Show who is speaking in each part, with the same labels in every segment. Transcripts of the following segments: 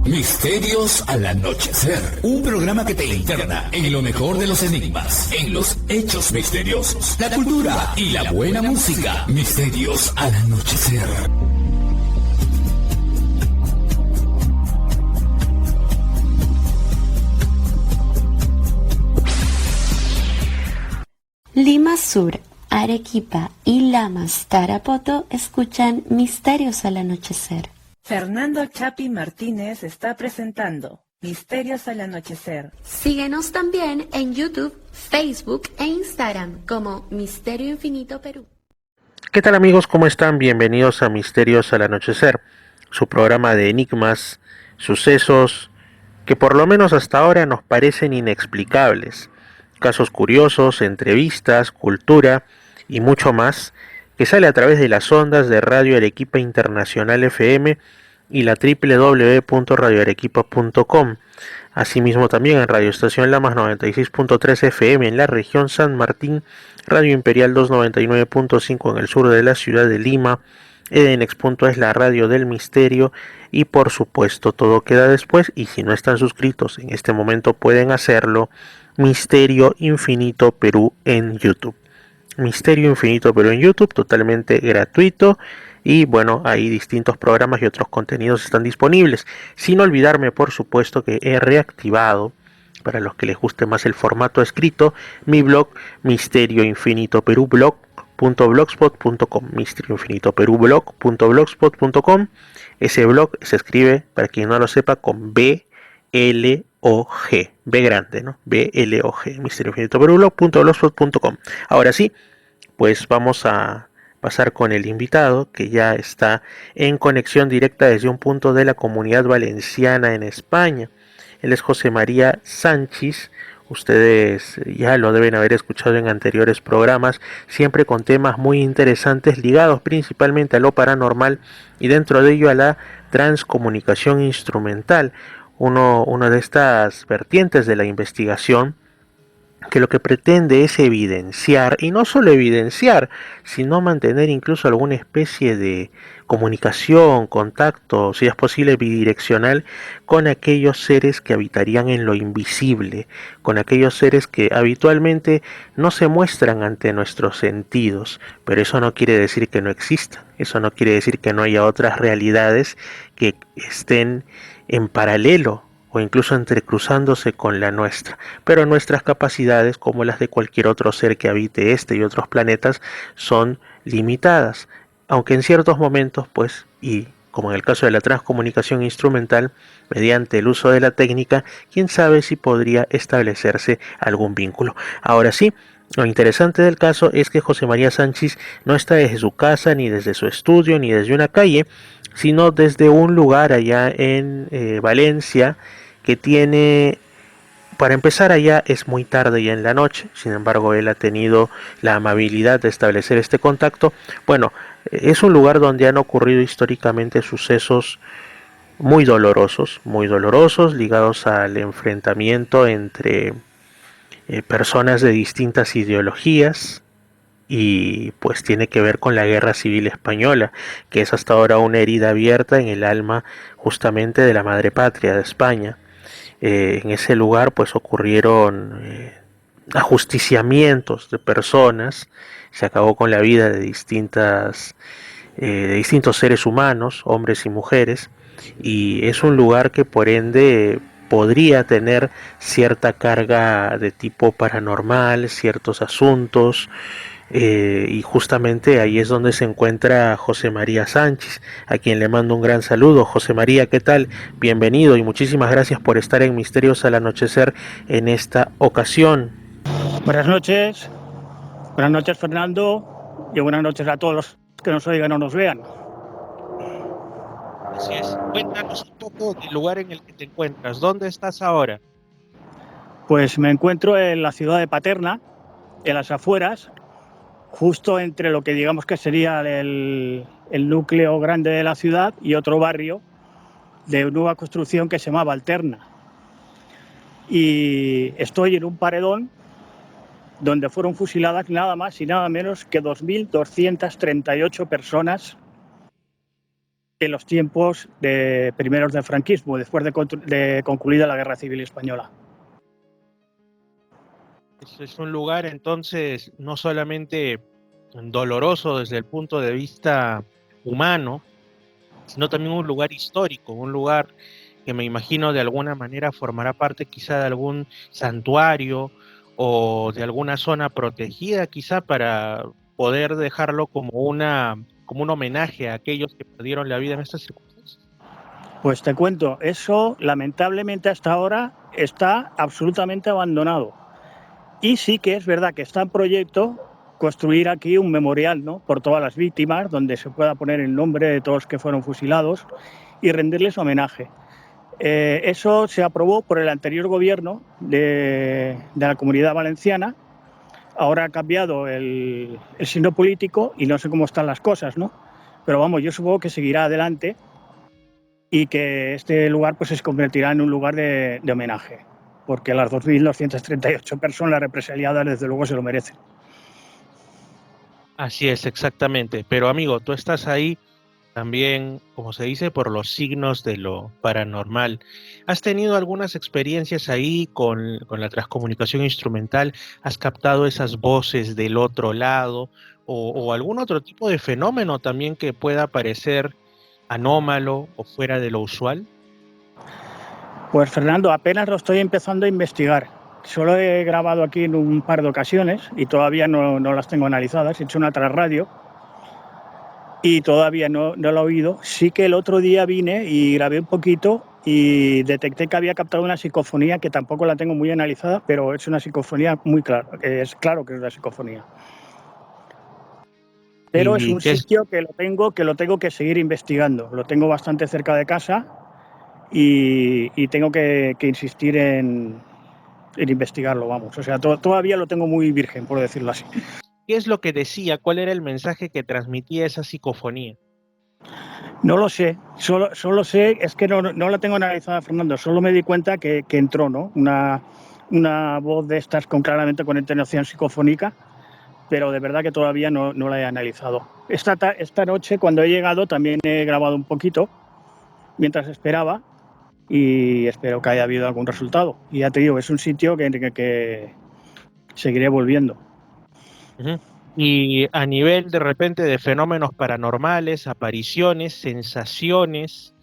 Speaker 1: Misterios al anochecer. Un programa que te interna en lo mejor de los enigmas, en los hechos misteriosos, la cultura y la buena música. Misterios al anochecer.
Speaker 2: Lima Sur, Arequipa y Lamas, Tarapoto escuchan Misterios al anochecer.
Speaker 3: Fernando Chapi Martínez está presentando Misterios al anochecer.
Speaker 2: Síguenos también en YouTube, Facebook e Instagram como Misterio Infinito Perú.
Speaker 4: ¿Qué tal amigos? ¿Cómo están? Bienvenidos a Misterios al anochecer, su programa de enigmas, sucesos que por lo menos hasta ahora nos parecen inexplicables, casos curiosos, entrevistas, cultura y mucho más que sale a través de las ondas de Radio Arequipa Internacional FM y la www.radioarequipa.com. Asimismo también en Radio Estación Lamas 96.3 FM en la región San Martín, Radio Imperial 299.5 en el sur de la ciudad de Lima, Edenex.es la radio del misterio y por supuesto todo queda después y si no están suscritos en este momento pueden hacerlo, Misterio Infinito Perú en YouTube. Misterio Infinito Perú en YouTube, totalmente gratuito. Y bueno, ahí distintos programas y otros contenidos están disponibles. Sin olvidarme, por supuesto, que he reactivado, para los que les guste más el formato escrito, mi blog Misterio Infinito Perú blog.blogspot.com. Misterio Infinito Perú blog.blogspot.com. Ese blog se escribe, para quien no lo sepa, con B-L-O-G. B grande, ¿no? B-L-O-G. Misterio Infinito Perú blog.blogspot.com. Ahora sí, pues vamos a pasar con el invitado que ya está en conexión directa desde un punto de la Comunidad Valenciana en España. Él es José María Sánchez. Ustedes ya lo deben haber escuchado en anteriores programas, siempre con temas muy interesantes ligados principalmente a lo paranormal y dentro de ello a la transcomunicación instrumental, una de estas vertientes de la investigación que lo que pretende es evidenciar, y no solo evidenciar, sino mantener incluso alguna especie de comunicación, contacto, si es posible bidireccional, con aquellos seres que habitarían en lo invisible, con aquellos seres que habitualmente no se muestran ante nuestros sentidos, pero eso no quiere decir que no existan, eso no quiere decir que no haya otras realidades que estén en paralelo o incluso entrecruzándose con la nuestra, pero nuestras capacidades, como las de cualquier otro ser que habite este y otros planetas, son limitadas, aunque en ciertos momentos, pues, y como en el caso de la transcomunicación instrumental, mediante el uso de la técnica, quién sabe si podría establecerse algún vínculo. Ahora sí, lo interesante del caso es que José María Sánchez no está desde su casa, ni desde su estudio, ni desde una calle, sino desde un lugar allá en Valencia, que tiene, para empezar allá es muy tarde ya en la noche, sin embargo él ha tenido la amabilidad de establecer este contacto. Bueno, es un lugar donde han ocurrido históricamente sucesos muy dolorosos, ligados al enfrentamiento entre personas de distintas ideologías, y pues tiene que ver con la Guerra Civil Española, que es hasta ahora una herida abierta en el alma justamente de la madre patria de España. En ese lugar pues ocurrieron ajusticiamientos de personas, se acabó con la vida de distintos seres humanos, hombres y mujeres, y es un lugar que por ende podría tener cierta carga de tipo paranormal, ciertos asuntos, y justamente ahí es donde se encuentra José María Sánchez, a quien le mando un gran saludo. José María, ¿qué tal? Bienvenido y muchísimas gracias por estar en Misterios al Anochecer en esta ocasión.
Speaker 5: Buenas noches Fernando, y buenas noches a todos los que nos oigan o nos vean.
Speaker 4: Así es, cuéntanos un poco del lugar en el que te encuentras, ¿dónde estás ahora?
Speaker 5: Pues me encuentro en la ciudad de Paterna, en las afueras, justo entre lo que digamos que sería el núcleo grande de la ciudad y otro barrio de nueva construcción que se llama Alterna. Y estoy en un paredón donde fueron fusiladas nada más y nada menos que 2.238 personas en los tiempos de primeros del franquismo, después de concluida la Guerra Civil Española.
Speaker 4: Es un lugar entonces no solamente doloroso desde el punto de vista humano, sino también un lugar histórico, un lugar que me imagino de alguna manera formará parte quizá de algún santuario o de alguna zona protegida quizá para poder dejarlo como un homenaje a aquellos que perdieron la vida en estas circunstancias.
Speaker 5: Pues te cuento, eso lamentablemente hasta ahora está absolutamente abandonado. Y sí que es verdad que está en proyecto construir aquí un memorial, ¿no?, por todas las víctimas, donde se pueda poner el nombre de todos los que fueron fusilados y rendirles homenaje. Eso se aprobó por el anterior gobierno de la Comunidad Valenciana. Ahora ha cambiado el signo político y no sé cómo están las cosas, ¿no? Pero vamos, yo supongo que seguirá adelante y que este lugar pues se convertirá en un lugar de homenaje, porque las 2.238 personas represaliadas desde luego se lo merecen.
Speaker 4: Así es, exactamente. Pero amigo, tú estás ahí también, como se dice, por los signos de lo paranormal. ¿Has tenido algunas experiencias ahí con la transcomunicación instrumental? ¿Has captado esas voces del otro lado? O algún otro tipo de fenómeno también que pueda parecer anómalo o fuera de lo usual?
Speaker 5: Pues Fernando, apenas lo estoy empezando a investigar. Solo he grabado aquí en un par de ocasiones y todavía no las tengo analizadas. He hecho una tras radio y todavía no lo he oído. Sí que el otro día vine y grabé un poquito y detecté que había captado una psicofonía que tampoco la tengo muy analizada, pero es una psicofonía muy clara. Es claro que es una psicofonía. Pero es un sitio que lo tengo que seguir investigando. Lo tengo bastante cerca de casa y tengo que insistir en investigarlo, vamos. O sea, todavía lo tengo muy virgen, por decirlo así.
Speaker 4: ¿Qué es lo que decía? ¿Cuál era el mensaje que transmitía esa psicofonía?
Speaker 5: No lo sé, solo sé, es que no la tengo analizada, Fernando, solo me di cuenta que entró, ¿no?, una voz de estas claramente con entonación psicofónica, pero de verdad que todavía no la he analizado. Esta noche, cuando he llegado, también he grabado un poquito, mientras esperaba, y espero que haya habido algún resultado. Y ya te digo, es un sitio que seguiré volviendo.
Speaker 4: Uh-huh. Y a nivel de repente de fenómenos paranormales, apariciones, sensaciones,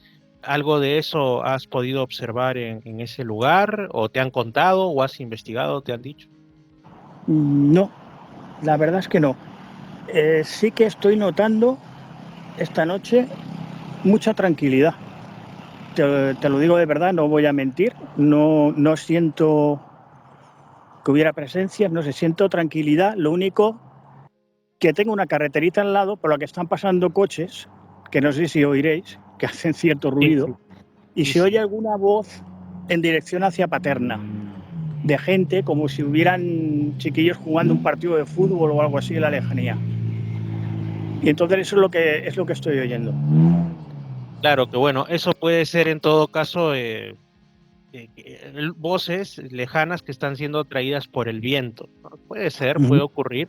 Speaker 4: ¿algo de eso has podido observar en ese lugar? ¿O te han contado, o has investigado, te han dicho?
Speaker 5: No, la verdad es que no. Sí que estoy notando esta noche mucha tranquilidad. Te lo digo de verdad, no voy a mentir. No siento que hubiera presencia, no sé, siento tranquilidad. Lo único que tengo una carreterita al lado por la que están pasando coches, que no sé si oiréis, que hacen cierto ruido, y se oye alguna voz en dirección hacia Paterna, de gente como si hubieran chiquillos jugando un partido de fútbol o algo así en la lejanía. Y entonces eso es lo que estoy oyendo.
Speaker 4: Claro que bueno, eso puede ser en todo caso voces lejanas que están siendo traídas por el viento, ¿no? Puede ser, puede ocurrir,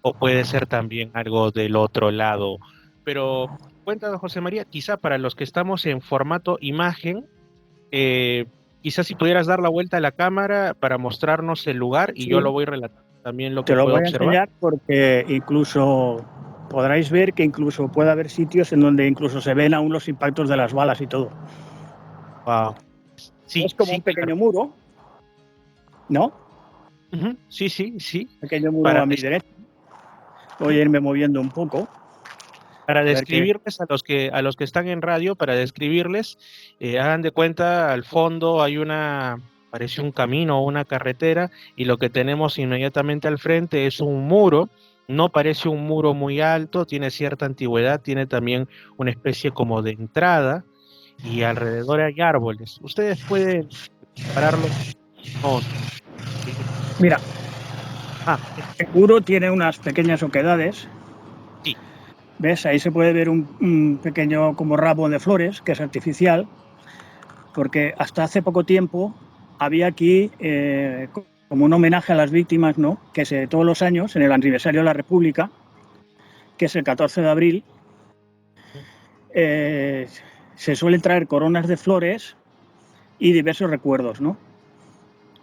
Speaker 4: o puede ser también algo del otro lado. Pero cuéntanos, José María, quizá para los que estamos en formato imagen, quizás si pudieras dar la vuelta a la cámara para mostrarnos el lugar y yo lo voy relatando también lo que puedo observar. Te lo voy a enseñar
Speaker 5: porque incluso podréis ver que incluso puede haber sitios en donde incluso se ven aún los impactos de las balas y todo.
Speaker 4: Wow. Sí,
Speaker 5: es como un pequeño muro, ¿no?
Speaker 4: Uh-huh. Sí.
Speaker 5: Pequeño muro a mi derecha. Voy a irme moviendo un poco.
Speaker 4: Para describirles a los que están en radio, para describirles, hagan de cuenta, al fondo hay parece un camino o una carretera, y lo que tenemos inmediatamente al frente es un muro. No parece un muro muy alto, tiene cierta antigüedad, tiene también una especie como de entrada, y alrededor hay árboles. Ustedes pueden pararlo. Oh.
Speaker 5: Mira, el muro tiene unas pequeñas oquedades.
Speaker 4: Sí.
Speaker 5: ¿Ves? Ahí se puede ver un pequeño como ramo de flores, que es artificial, porque hasta hace poco tiempo había aquí como un homenaje a las víctimas, ¿no?, que todos los años, en el aniversario de la República, que es el 14 de abril, se suelen traer coronas de flores y diversos recuerdos, ¿no?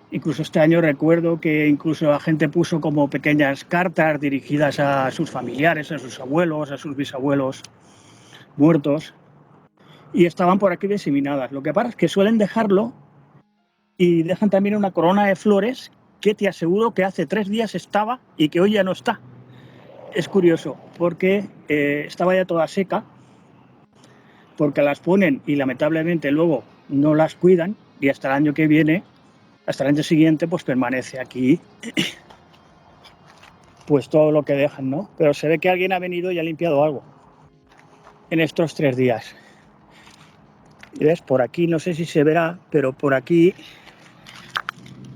Speaker 5: Incluso este año recuerdo que incluso la gente puso como pequeñas cartas dirigidas a sus familiares, a sus abuelos, a sus bisabuelos muertos, y estaban por aquí diseminadas. Lo que pasa es que suelen dejarlo y dejan también una corona de flores que te aseguro que hace 3 días estaba y que hoy ya no está. Es curioso, porque estaba ya toda seca, porque las ponen y lamentablemente luego no las cuidan, y hasta el año que viene, hasta el año siguiente, pues permanece aquí pues todo lo que dejan, ¿no? Pero se ve que alguien ha venido y ha limpiado algo en estos 3 días. Y ves, por aquí no sé si se verá, pero por aquí,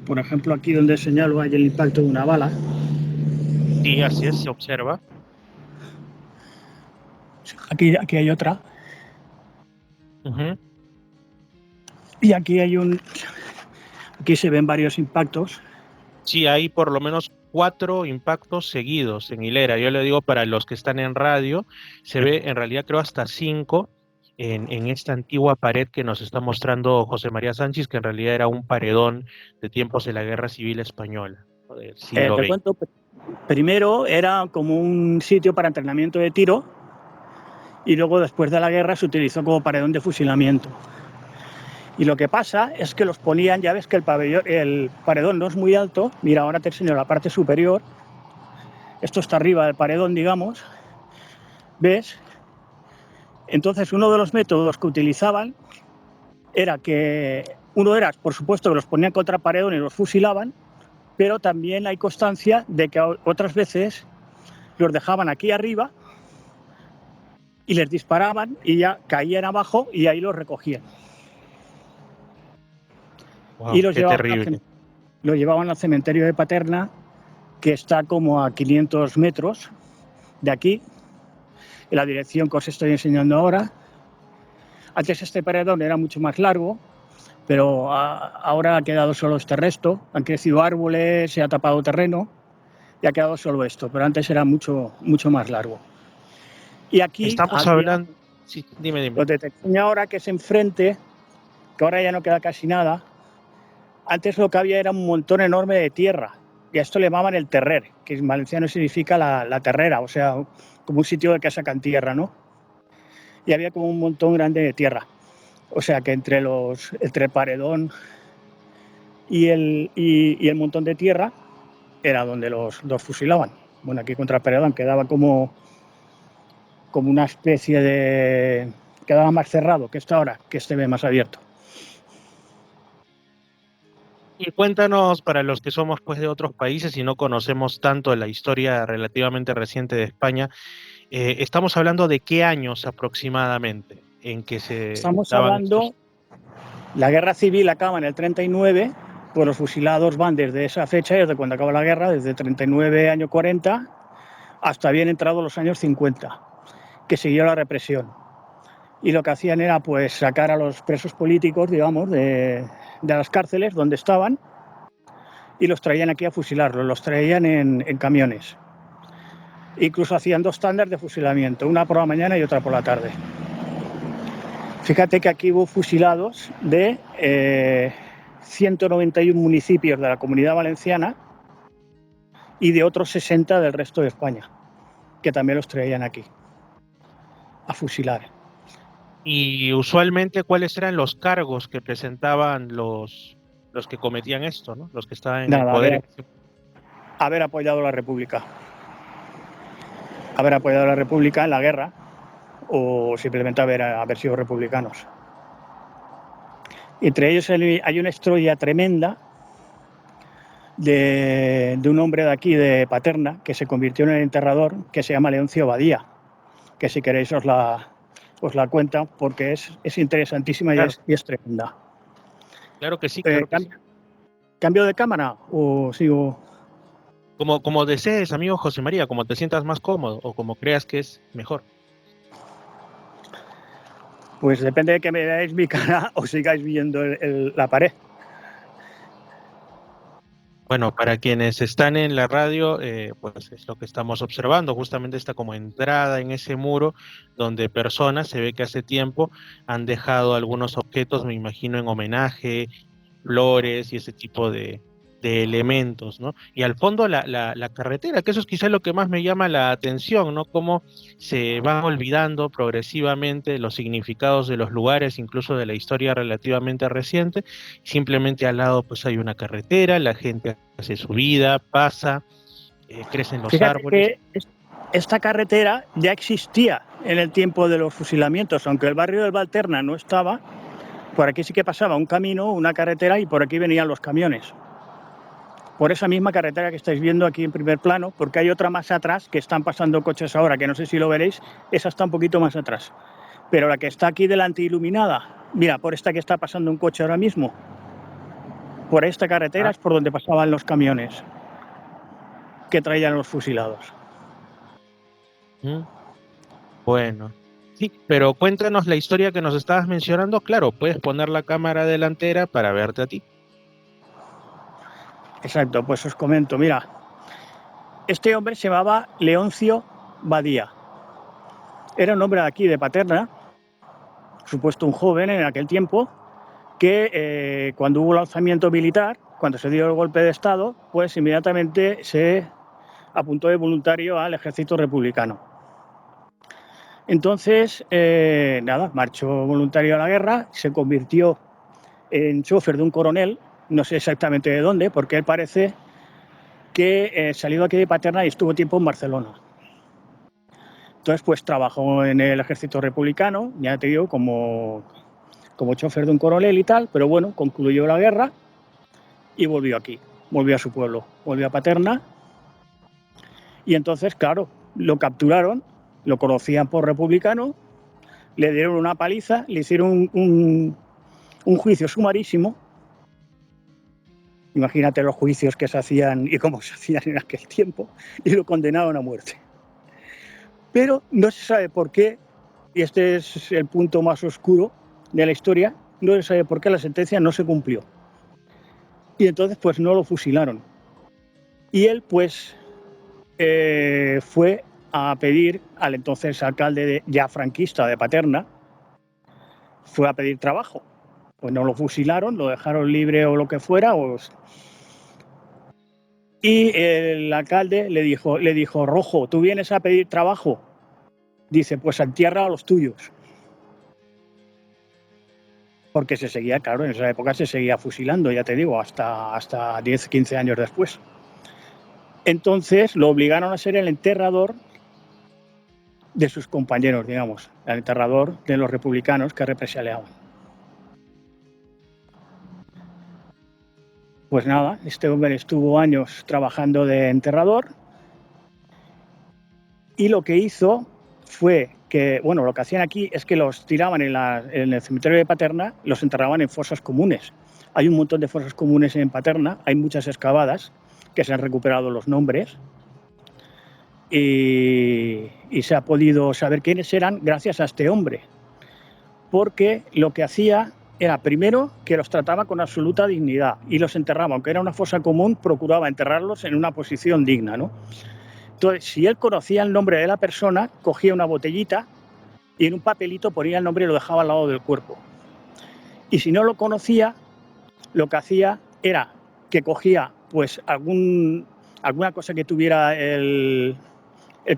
Speaker 5: por ejemplo, aquí donde señalo hay el impacto de una bala.
Speaker 4: Sí, así es, se observa.
Speaker 5: Aquí hay otra.
Speaker 4: Ujú.
Speaker 5: Y aquí aquí se ven varios impactos.
Speaker 4: Sí, hay por lo menos 4 impactos seguidos en hilera. Yo le digo para los que están en radio, se ve en realidad creo hasta 5 en esta antigua pared que nos está mostrando José María Sánchez, que en realidad era un paredón de tiempos de la Guerra Civil Española, ¿no? Del siglo
Speaker 5: Te
Speaker 4: XX.
Speaker 5: cuento, primero era como un sitio para entrenamiento de tiro y luego después de la guerra se utilizó como paredón de fusilamiento. Y lo que pasa es que los ponían, ya ves que el paredón no es muy alto, mira, ahora te enseño la parte superior, esto está arriba del paredón, digamos, ¿ves? Entonces uno de los métodos que utilizaban era por supuesto, que los ponían contra el paredón y los fusilaban, pero también hay constancia de que otras veces los dejaban aquí arriba y les disparaban y ya caían abajo y ahí los recogían. Y
Speaker 4: Wow, qué terrible.
Speaker 5: los llevaban al cementerio de Paterna, que está como a 500 metros de aquí, en la dirección que os estoy enseñando ahora. Antes este paredón era mucho más largo, pero ahora ha quedado solo este resto. Han crecido árboles, se ha tapado terreno y ha quedado solo esto, pero antes era mucho, mucho más largo. Y aquí
Speaker 4: Estamos
Speaker 5: había,
Speaker 4: hablando... Sí, dime.
Speaker 5: lo que te enseño ahora, que es enfrente, que ahora ya no queda casi nada. Antes lo que había era un montón enorme de tierra, y a esto le llamaban el terrer, que en valenciano significa la terrera, o sea, como un sitio de que sacan tierra, ¿no? Y había como un montón grande de tierra. O sea que entre el paredón y el montón de tierra era donde los fusilaban. Bueno, aquí contra el paredón quedaba como una especie de... quedaba más cerrado que esta ahora, que este ve más abierto.
Speaker 4: Y cuéntanos, para los que somos pues de otros países y no conocemos tanto la historia relativamente reciente de España, estamos hablando de qué años aproximadamente en que se
Speaker 5: Estamos
Speaker 4: daban
Speaker 5: hablando,
Speaker 4: estos...
Speaker 5: la guerra civil acaba en el 39, pues los fusilados van desde esa fecha, desde cuando acaba la guerra, desde 39, año 40, hasta bien entrados los años 50, que siguió la represión. Y lo que hacían era pues sacar a los presos políticos, digamos, de las cárceles donde estaban, y los traían aquí a fusilarlos, los traían en camiones. Incluso hacían 2 tandas de fusilamiento, una por la mañana y otra por la tarde. Fíjate que aquí hubo fusilados de 191 municipios de la Comunidad Valenciana y de otros 60 del resto de España, que también los traían aquí a fusilar.
Speaker 4: Y usualmente, ¿cuáles eran los cargos que presentaban los que cometían esto, ¿no? Los que estaban en el
Speaker 5: Nada,
Speaker 4: poder.
Speaker 5: haber apoyado la República. Haber apoyado la República en la guerra, o simplemente haber sido republicanos. Entre ellos hay una historia tremenda de un hombre de aquí, de Paterna, que se convirtió en el enterrador, que se llama Leoncio Badía, que si queréis os la cuento, porque es interesantísima.
Speaker 4: Claro,
Speaker 5: y es tremenda.
Speaker 4: claro que sí, claro que sí.
Speaker 5: ¿Cambio de cámara o sigo?
Speaker 4: Como desees, amigo José María, como te sientas más cómodo o como creas que es mejor.
Speaker 5: Pues depende de que me veáis mi cara o sigáis viendo la pared.
Speaker 4: Bueno, para quienes están en la radio, pues es lo que estamos observando, justamente está como entrada en ese muro donde personas, se ve que hace tiempo han dejado algunos objetos, me imagino en homenaje, flores y ese tipo de elementos, ¿no? Y al fondo la carretera, que eso es quizás lo que más me llama la atención, ¿no? Cómo se van olvidando progresivamente los significados de los lugares, incluso de la historia relativamente reciente. Simplemente al lado pues hay una carretera, la gente hace su vida, pasa, crecen los
Speaker 5: Fíjate
Speaker 4: árboles.
Speaker 5: que esta carretera ya existía en el tiempo de los fusilamientos, aunque el barrio del Valterna no estaba, por aquí sí que pasaba un camino, una carretera, y por aquí venían los camiones. Por esa misma carretera que estáis viendo aquí en primer plano, porque hay otra más atrás que están pasando coches ahora, que no sé si lo veréis, esa está un poquito más atrás. Pero la que está aquí delante iluminada, mira, por esta que está pasando un coche ahora mismo, por esta carretera es por donde pasaban los camiones que traían los fusilados.
Speaker 4: Bueno, sí, pero cuéntanos la historia que nos estabas mencionando. Claro, puedes poner la cámara delantera para verte a ti.
Speaker 5: Exacto, pues os comento, mira, este hombre se llamaba Leoncio Badía. Era un hombre de aquí, de Paterna, supuesto un joven en aquel tiempo, que cuando hubo el alzamiento militar, cuando se dio el golpe de Estado, pues inmediatamente se apuntó de voluntario al ejército republicano. Entonces, marchó voluntario a la guerra, se convirtió en chofer de un coronel, no sé exactamente de dónde, porque él parece que salió aquí de Paterna y estuvo tiempo en Barcelona. Entonces, pues trabajó en el ejército republicano, ya te digo, como chofer de un coronel y tal, pero bueno, concluyó la guerra y volvió aquí, volvió a su pueblo, volvió a Paterna. Y entonces, claro, lo capturaron, lo conocían por republicano, le dieron una paliza, le hicieron un juicio sumarísimo. Imagínate los juicios que se hacían y cómo se hacían en aquel tiempo, y lo condenaron a muerte. Pero no se sabe por qué, y este es el punto más oscuro de la historia, no se sabe por qué la sentencia no se cumplió. Y entonces pues no lo fusilaron. Y él pues fue a pedir al entonces alcalde ya franquista de Paterna, fue a pedir trabajo. Pues no lo fusilaron, lo dejaron libre o lo que fuera. Y el alcalde le dijo, Rojo, ¿tú vienes a pedir trabajo? Dice, pues entierra a los tuyos. Porque se seguía, claro, en esa época se seguía fusilando, ya te digo, hasta 10, 15 años después. Entonces lo obligaron a ser el enterrador de sus compañeros, digamos, el enterrador de los republicanos que represaliaban. Pues nada, este hombre estuvo años trabajando de enterrador y lo que hizo fue que, bueno, lo que hacían aquí es que los tiraban en el cementerio de Paterna, los enterraban en fosas comunes. Hay un montón de fosas comunes en Paterna, hay muchas excavadas que se han recuperado los nombres y se ha podido saber quiénes eran gracias a este hombre, porque lo que hacía era, primero, que los trataba con absoluta dignidad y los enterraba, aunque era una fosa común, procuraba enterrarlos en una posición digna, ¿no? Entonces, si él conocía el nombre de la persona, cogía una botellita y en un papelito ponía el nombre y lo dejaba al lado del cuerpo. Y si no lo conocía, lo que hacía era que cogía pues alguna cosa que tuviera el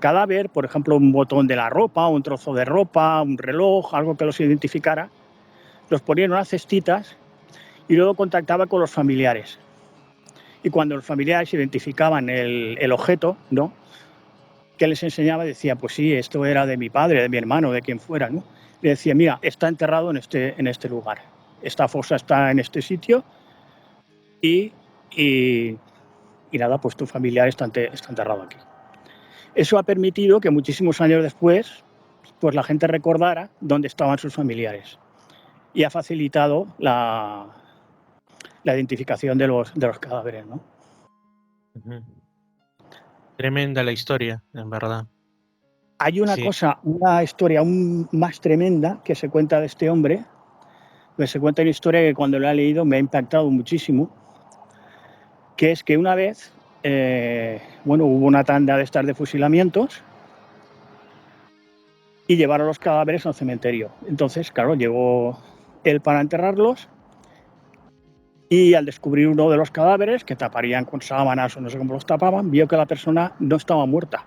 Speaker 5: cadáver, por ejemplo, un botón de la ropa, un trozo de ropa, un reloj, algo que los identificara, los ponía en unas cestitas y luego contactaba con los familiares. Y cuando los familiares identificaban el objeto, ¿no?, que les enseñaba, decía, pues sí, esto era de mi padre, de mi hermano, de quien fuera, ¿no? Le decía, mira, está enterrado en este lugar, esta fosa está en este sitio y nada, pues tu familiar está enterrado aquí. Eso ha permitido que muchísimos años después, pues la gente recordara dónde estaban sus familiares y ha facilitado la identificación de los cadáveres, ¿no?
Speaker 4: Tremenda la historia, en verdad.
Speaker 5: Hay una historia aún más tremenda que se cuenta de este hombre, que se cuenta una historia que cuando la he leído me ha impactado muchísimo. que es que una vez, hubo una tanda de estas de fusilamientos y llevaron los cadáveres al cementerio. Entonces, claro, llegó él para enterrarlos y al descubrir uno de los cadáveres, que taparían con sábanas o no sé cómo los tapaban, vio que la persona no estaba muerta.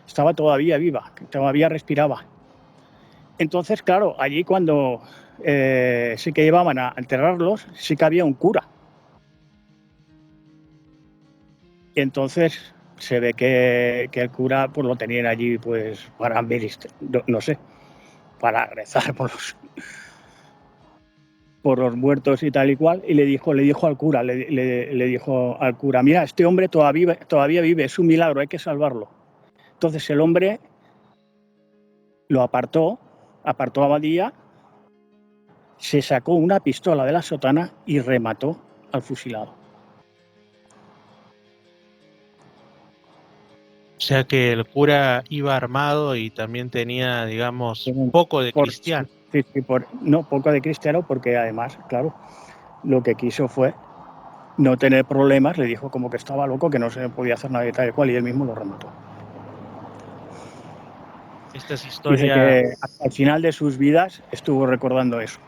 Speaker 5: Estaba todavía viva, que todavía respiraba. Entonces, claro, allí cuando sí que llevaban a enterrarlos, sí que había un cura. Y entonces se ve que el cura pues lo tenían allí pues para no sé, para rezar por los muertos y tal y cual, y le dijo al cura, le dijo al cura, mira, este hombre todavía vive, es un milagro, hay que salvarlo. Entonces el hombre lo apartó a Badía, se sacó una pistola de la sotana y remató al fusilado.
Speaker 4: O sea que el cura iba armado y también tenía, digamos, poco de cristiano.
Speaker 5: Sí, no, poco de cristiano, porque además, claro, lo que quiso fue no tener problemas, le dijo como que estaba loco, que no se podía hacer nada de tal y cual, y él mismo lo remató.
Speaker 4: Estas historias...
Speaker 5: Dice que al final de sus vidas estuvo recordando eso.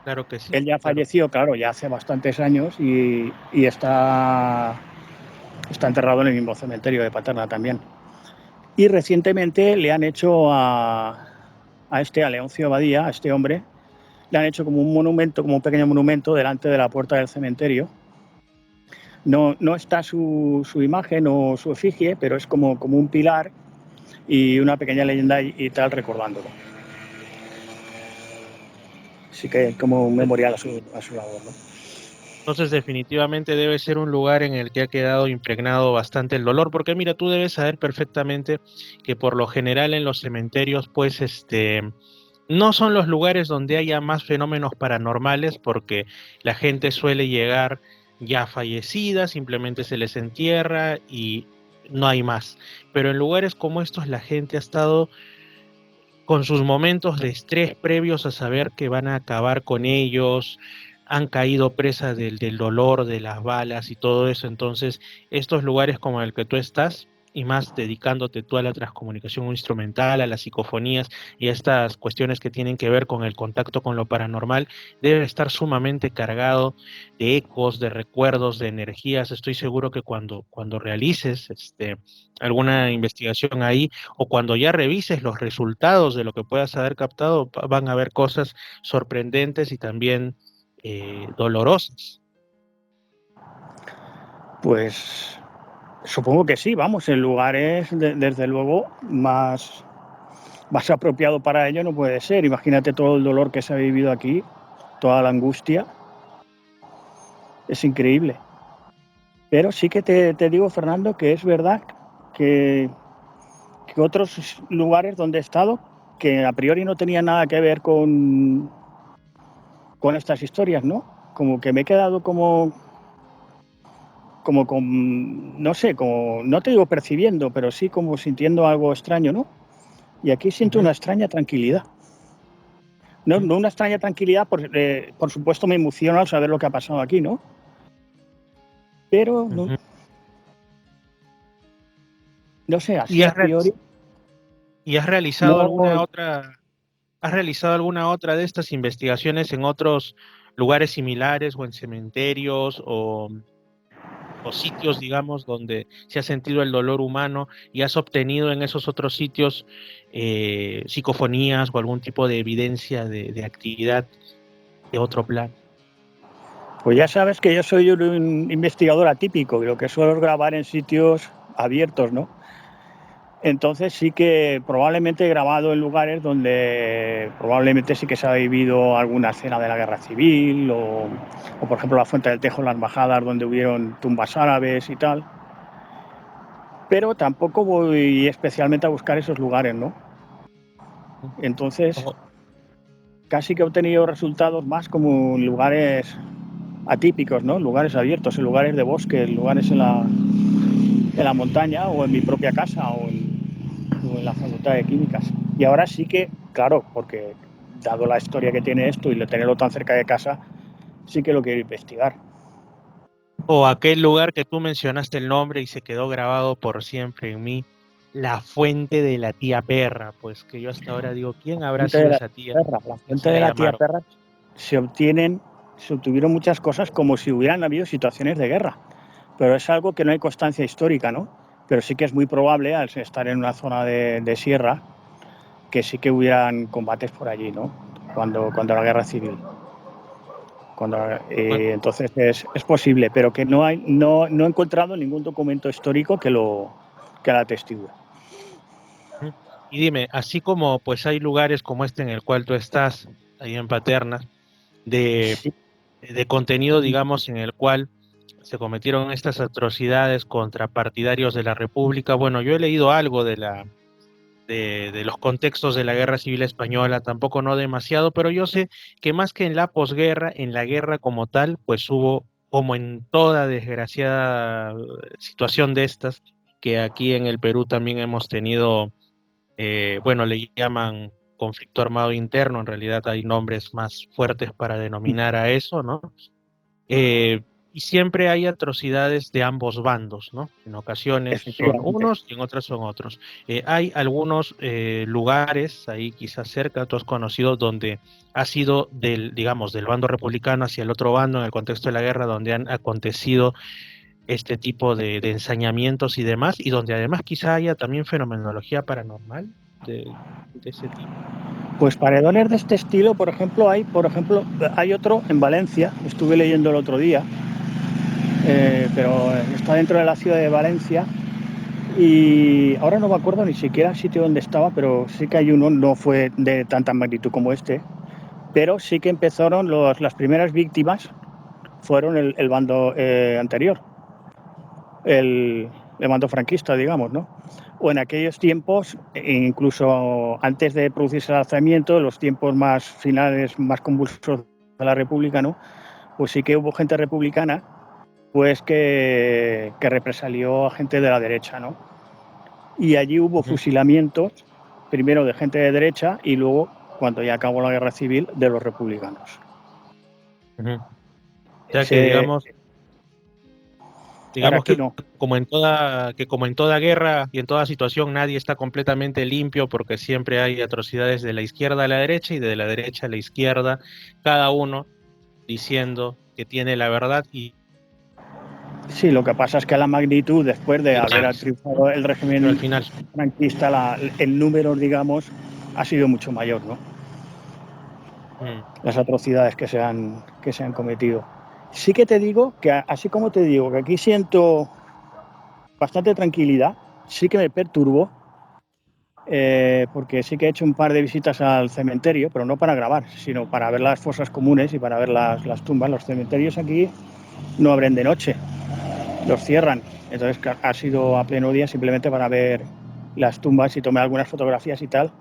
Speaker 4: Claro que sí.
Speaker 5: Él ya falleció, claro, ya hace bastantes años y está enterrado en el mismo cementerio de Paterna también. Y recientemente le han hecho a Leoncio Badía, a este hombre, le han hecho como un monumento, como un pequeño monumento delante de la puerta del cementerio. No está su imagen o su efigie, pero es como un pilar y una pequeña leyenda y tal recordándolo. Así que como un memorial a su labor, ¿no?
Speaker 4: Entonces definitivamente debe ser un lugar en el que ha quedado impregnado bastante el dolor, porque mira, tú debes saber perfectamente que por lo general en los cementerios, pues no son los lugares donde haya más fenómenos paranormales, porque la gente suele llegar ya fallecida, simplemente se les entierra y no hay más. Pero en lugares como estos la gente ha estado con sus momentos de estrés previos a saber que van a acabar con ellos, han caído presa del dolor, de las balas y todo eso. Entonces, estos lugares como el que tú estás, y más dedicándote tú a la transcomunicación instrumental, a las psicofonías y a estas cuestiones que tienen que ver con el contacto con lo paranormal, debe estar sumamente cargado de ecos, de recuerdos, de energías. Estoy seguro que cuando realices alguna investigación ahí, o cuando ya revises los resultados de lo que puedas haber captado, van a haber cosas sorprendentes y también dolorosas.
Speaker 5: Pues supongo que sí, vamos, el lugar es desde luego más apropiado para ello no puede ser. Imagínate todo el dolor que se ha vivido aquí, toda la angustia. Es increíble. Pero sí que te digo, Fernando, que es verdad que otros lugares donde he estado, que a priori no tenían nada que ver con estas historias, ¿no? Como que me he quedado como con, no sé, como, no te digo percibiendo, pero sí como sintiendo algo extraño, ¿no? Y aquí siento una extraña tranquilidad. No una extraña tranquilidad, por supuesto me emociona al saber lo que ha pasado aquí, ¿no? Pero no sé, así a priori.
Speaker 4: ¿Y has realizado alguna otra de estas investigaciones en otros lugares similares o en cementerios o sitios, digamos, donde se ha sentido el dolor humano y has obtenido en esos otros sitios psicofonías o algún tipo de evidencia de actividad de otro plano?
Speaker 5: Pues ya sabes que yo soy un investigador atípico y lo que suelo es grabar en sitios abiertos, ¿no? Entonces sí que probablemente he grabado en lugares donde probablemente sí que se ha vivido alguna escena de la guerra civil o por ejemplo la Fuente del Tejo en las Bajadas donde hubieron tumbas árabes y tal. Pero tampoco voy especialmente a buscar esos lugares, ¿no? Entonces casi que he obtenido resultados más como en lugares atípicos, ¿no? Lugares abiertos, en lugares de bosque, en lugares en la montaña o en mi propia casa o en la Facultad de Químicas. Y ahora sí que, claro, porque dado la historia que tiene esto y tenerlo tan cerca de casa, sí que lo quiero investigar.
Speaker 4: O aquel lugar que tú mencionaste el nombre y se quedó grabado por siempre en mí, la fuente de la tía Perra, pues que yo hasta ahora digo, ¿quién habrá
Speaker 5: Fuente de
Speaker 4: sido
Speaker 5: la
Speaker 4: esa tía?
Speaker 5: Perra, la
Speaker 4: Así
Speaker 5: fuente de
Speaker 4: le
Speaker 5: la tía
Speaker 4: llamaron.
Speaker 5: Perra se obtuvieron muchas cosas como si hubieran habido situaciones de guerra, pero es algo que no hay constancia histórica, ¿no? Pero sí que es muy probable, al estar en una zona de sierra, que sí que hubieran combates por allí, ¿no? Cuando la guerra civil.
Speaker 4: Bueno,
Speaker 5: Entonces es posible, pero que no he encontrado ningún documento histórico que la atestigue.
Speaker 4: y dime, así como pues hay lugares como este en el cual tú estás, ahí en Paterna, de,
Speaker 5: Sí,
Speaker 4: de contenido, digamos, en el cual se cometieron estas atrocidades contra partidarios de la República. Bueno, yo he leído algo de los contextos de la Guerra Civil Española, tampoco no demasiado, pero yo sé que más que en la posguerra, en la guerra como tal, pues hubo, como en toda desgraciada situación de estas, que aquí en el Perú también hemos tenido, bueno, le llaman conflicto armado interno, en realidad hay nombres más fuertes para denominar a eso, ¿no? Eh, y siempre hay atrocidades de ambos bandos, ¿no? En ocasiones son
Speaker 5: efectivamente.
Speaker 4: unos y en otras son otros. Hay algunos lugares ahí quizás cerca, tú has conocido, donde ha sido del, digamos, del bando republicano hacia el otro bando en el contexto de la guerra, donde han acontecido este tipo de ensañamientos y demás, y donde además quizá haya también fenomenología paranormal de ese tipo.
Speaker 5: Pues paredones de este estilo, por ejemplo, hay otro en Valencia, estuve leyendo el otro día, pero está dentro de la ciudad de Valencia y ahora no me acuerdo ni siquiera el sitio donde estaba, pero sí que hay uno, no fue de tanta magnitud como este, pero sí que empezaron las primeras víctimas, fueron el bando anterior, el, el bando franquista, digamos, ¿no? O en aquellos tiempos, incluso antes de producirse el alzamiento, los tiempos más finales, más convulsos de la República, ¿no? Pues sí que hubo gente republicana pues que represalió a gente de la derecha, ¿no? Y allí hubo
Speaker 4: Ujú,
Speaker 5: fusilamientos, primero de gente de derecha y luego, cuando ya acabó la guerra civil, de los republicanos.
Speaker 4: ujú. O sea que
Speaker 5: Ese, ahora
Speaker 4: digamos
Speaker 5: aquí no.
Speaker 4: que como en toda guerra y en toda situación nadie está completamente limpio porque siempre hay atrocidades de la izquierda a la derecha y de la derecha a la izquierda, cada uno diciendo que tiene la verdad y
Speaker 5: Sí, lo que pasa es que la magnitud, después de haber
Speaker 4: ¿no?
Speaker 5: triunfado el
Speaker 4: Pero al
Speaker 5: régimen
Speaker 4: final,
Speaker 5: franquista, el número, digamos, ha sido mucho mayor, ¿no?
Speaker 4: mm,
Speaker 5: Las atrocidades que se han cometido. Sí que te digo que, así como te digo, que aquí siento bastante tranquilidad, sí que me perturbó, porque sí que he hecho un par de visitas al cementerio, pero no para grabar, sino para ver las fosas comunes y para ver las tumbas. Los cementerios aquí no abren de noche, los cierran. Entonces ha sido a pleno día simplemente para ver las tumbas y tomé algunas fotografías y tal.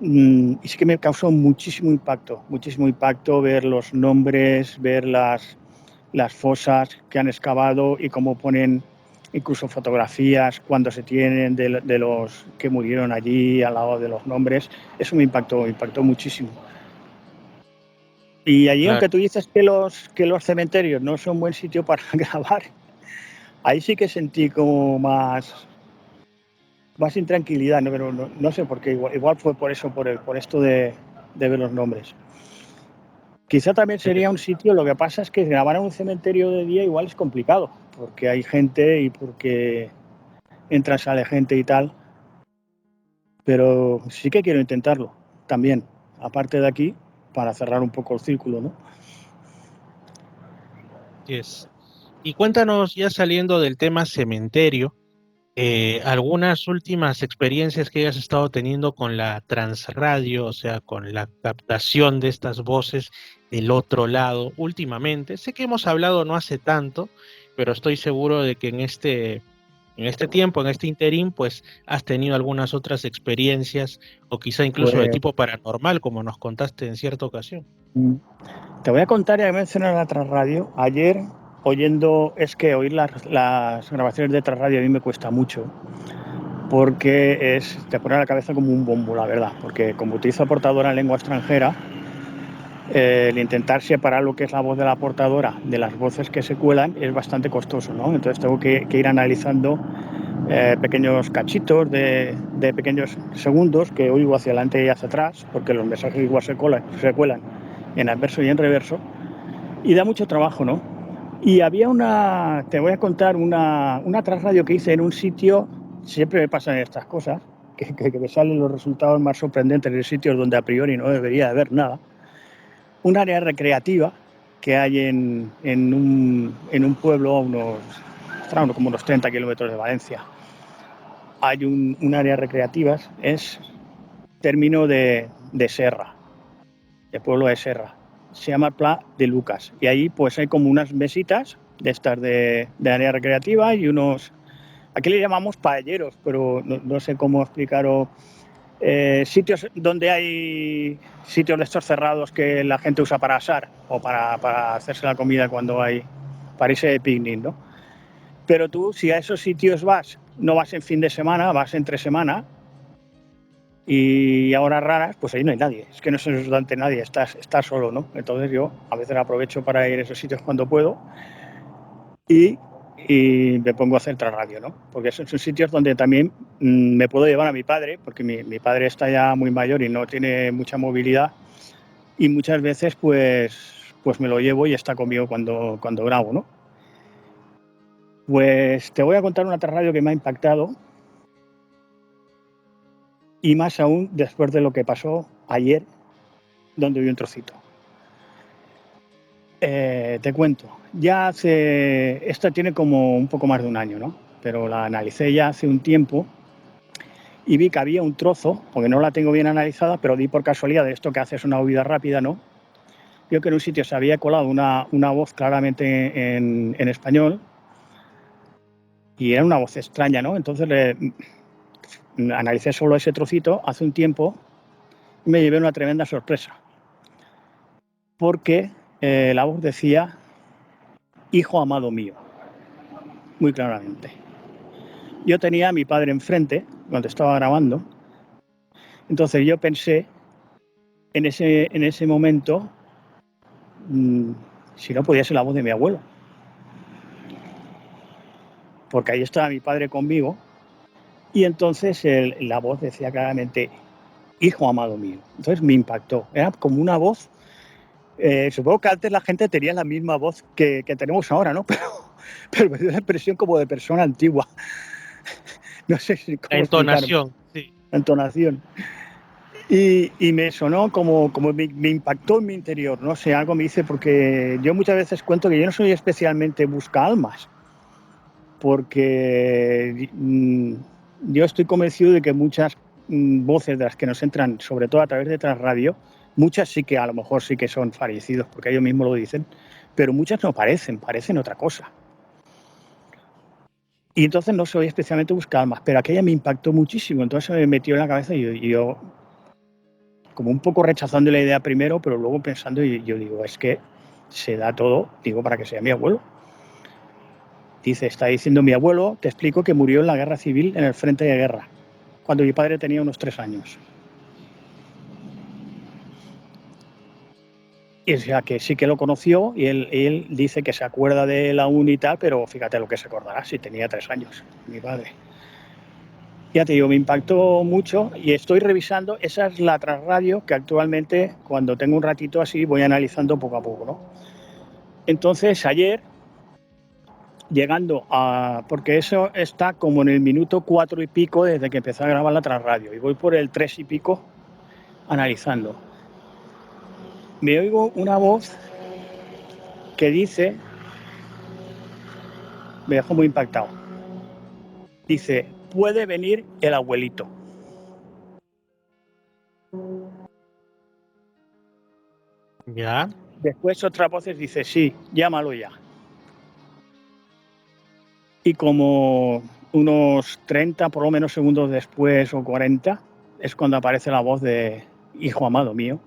Speaker 5: Y sí que me causó muchísimo impacto ver los nombres, ver las fosas que han excavado y cómo ponen incluso fotografías cuando se tienen de los que murieron allí al lado de los nombres. Eso me impactó muchísimo. Y allí,
Speaker 4: claro,
Speaker 5: aunque tú dices que los cementerios no son buen sitio para grabar, ahí sí que sentí como más intranquilidad, ¿no? Pero no sé por qué, igual fue por eso, por esto de ver los nombres. Quizá también sería un sitio, lo que pasa es que grabar en un cementerio de día igual es complicado, porque hay gente y porque entra, sale gente y tal, pero sí que quiero intentarlo también, aparte de aquí, para cerrar un poco el círculo, ¿no?
Speaker 4: así es. Y cuéntanos, ya saliendo del tema cementerio, algunas últimas experiencias que hayas estado teniendo con la transradio, o sea, con la captación de estas voces del otro lado últimamente. Sé que hemos hablado no hace tanto, pero estoy seguro de que en este tiempo, en este interín, pues has tenido algunas otras experiencias o quizá incluso de
Speaker 5: Pues
Speaker 4: tipo paranormal, como nos contaste en cierta ocasión.
Speaker 5: mm, te voy a contar, ya que mencionas la transradio, ayer es que oír las grabaciones de transradio a mí me cuesta mucho, porque te pone la cabeza como un bombo, la verdad, porque como utilizo portadora en lengua extranjera, el intentar separar lo que es la voz de la portadora de las voces que se cuelan es bastante costoso, ¿no? Entonces tengo que ir analizando pequeños cachitos de pequeños segundos que oigo hacia adelante y hacia atrás, porque los mensajes igual se cuelan en adverso y en reverso, y da mucho trabajo, ¿no? Y había te voy a contar una trasradio que hice en un sitio, siempre me pasan estas cosas, que me salen los resultados más sorprendentes en sitios donde a priori no debería haber nada. Un área recreativa que hay en un pueblo como unos 30 kilómetros de Valencia. Hay un área recreativa, es término de Serra, el pueblo de Serra. Se llama Pla de Lucas. Y ahí pues hay como unas mesitas de estas de área recreativa y aquí le llamamos paelleros, pero no sé cómo explicaros. Sitios donde hay sitios de estos cerrados que la gente usa para asar o para hacerse la comida cuando para irse de picnic, ¿no? Pero tú, si a esos sitios no vas en fin de semana, vas entre semana, y a horas raras, pues ahí no hay nadie. Es que no es absolutamente nadie, estás solo, ¿no? Entonces yo a veces aprovecho para ir a esos sitios cuando puedo y me pongo a hacer trasradio, ¿no? Porque son sitios donde también me puedo llevar a mi padre, porque mi padre está ya muy mayor y no tiene mucha movilidad, y muchas veces pues me lo llevo y está conmigo cuando grabo, ¿no? Pues te voy a contar una trasradio que me ha impactado, y más aún después de lo que pasó ayer, donde vi un trocito. Te cuento, esta tiene como un poco más de un año, ¿no? Pero la analicé ya hace un tiempo y vi que había un trozo, porque no la tengo bien analizada, pero di por casualidad de esto que haces una oída rápida, ¿no? Vio que en un sitio se había colado una voz claramente en español, y era una voz extraña, ¿no? Entonces analicé solo ese trocito hace un tiempo y me llevé una tremenda sorpresa, porque la voz decía: hijo amado mío, muy claramente. Yo tenía a mi padre enfrente cuando estaba grabando, entonces yo pensé en ese momento si no podía ser la voz de mi abuelo, porque ahí estaba mi padre conmigo, y entonces la voz decía claramente: hijo amado mío. Entonces me impactó, era como una voz, supongo que antes la gente tenía la misma voz que tenemos ahora, ¿no? Pero me dio la impresión como de persona antigua. No sé cómo
Speaker 4: La entonación, sí.
Speaker 5: La entonación. Y me sonó como me impactó en mi interior, no sé, algo me dice, porque yo muchas veces cuento que yo no soy especialmente busca almas, porque yo estoy convencido de que muchas voces de las que nos entran, sobre todo a través de Trasradio, muchas sí que a lo mejor sí que son fallecidos, porque ellos mismos lo dicen, pero muchas no parecen otra cosa. Y entonces no soy especialmente busca almas, pero aquella me impactó muchísimo, entonces me metió en la cabeza y yo como un poco rechazando la idea primero, pero luego pensando, y yo digo, es que se da todo, digo, para que sea mi abuelo. Dice, está diciendo mi abuelo, te explico que murió en la guerra civil, en el frente de guerra, cuando mi padre tenía unos 3 años. Y o sea, que sí que lo conoció, y él dice que se acuerda de él aún y tal, pero fíjate lo que se acordará si tenía 3 años, mi padre. Ya te digo, me impactó mucho y estoy revisando, esa es la Trasradio que actualmente, cuando tengo un ratito así, voy analizando poco a poco, ¿no? Entonces, ayer, porque eso está como en el minuto 4 y pico desde que empecé a grabar la Trasradio, y voy por el 3 y pico analizando. Me oigo una voz que dice, me dejó muy impactado, dice: puede venir el abuelito.
Speaker 4: Ya.
Speaker 5: Después otras voces dice: sí, llámalo ya. Y como unos 30 por lo menos segundos después, o 40, es cuando aparece la voz de hijo amado mío.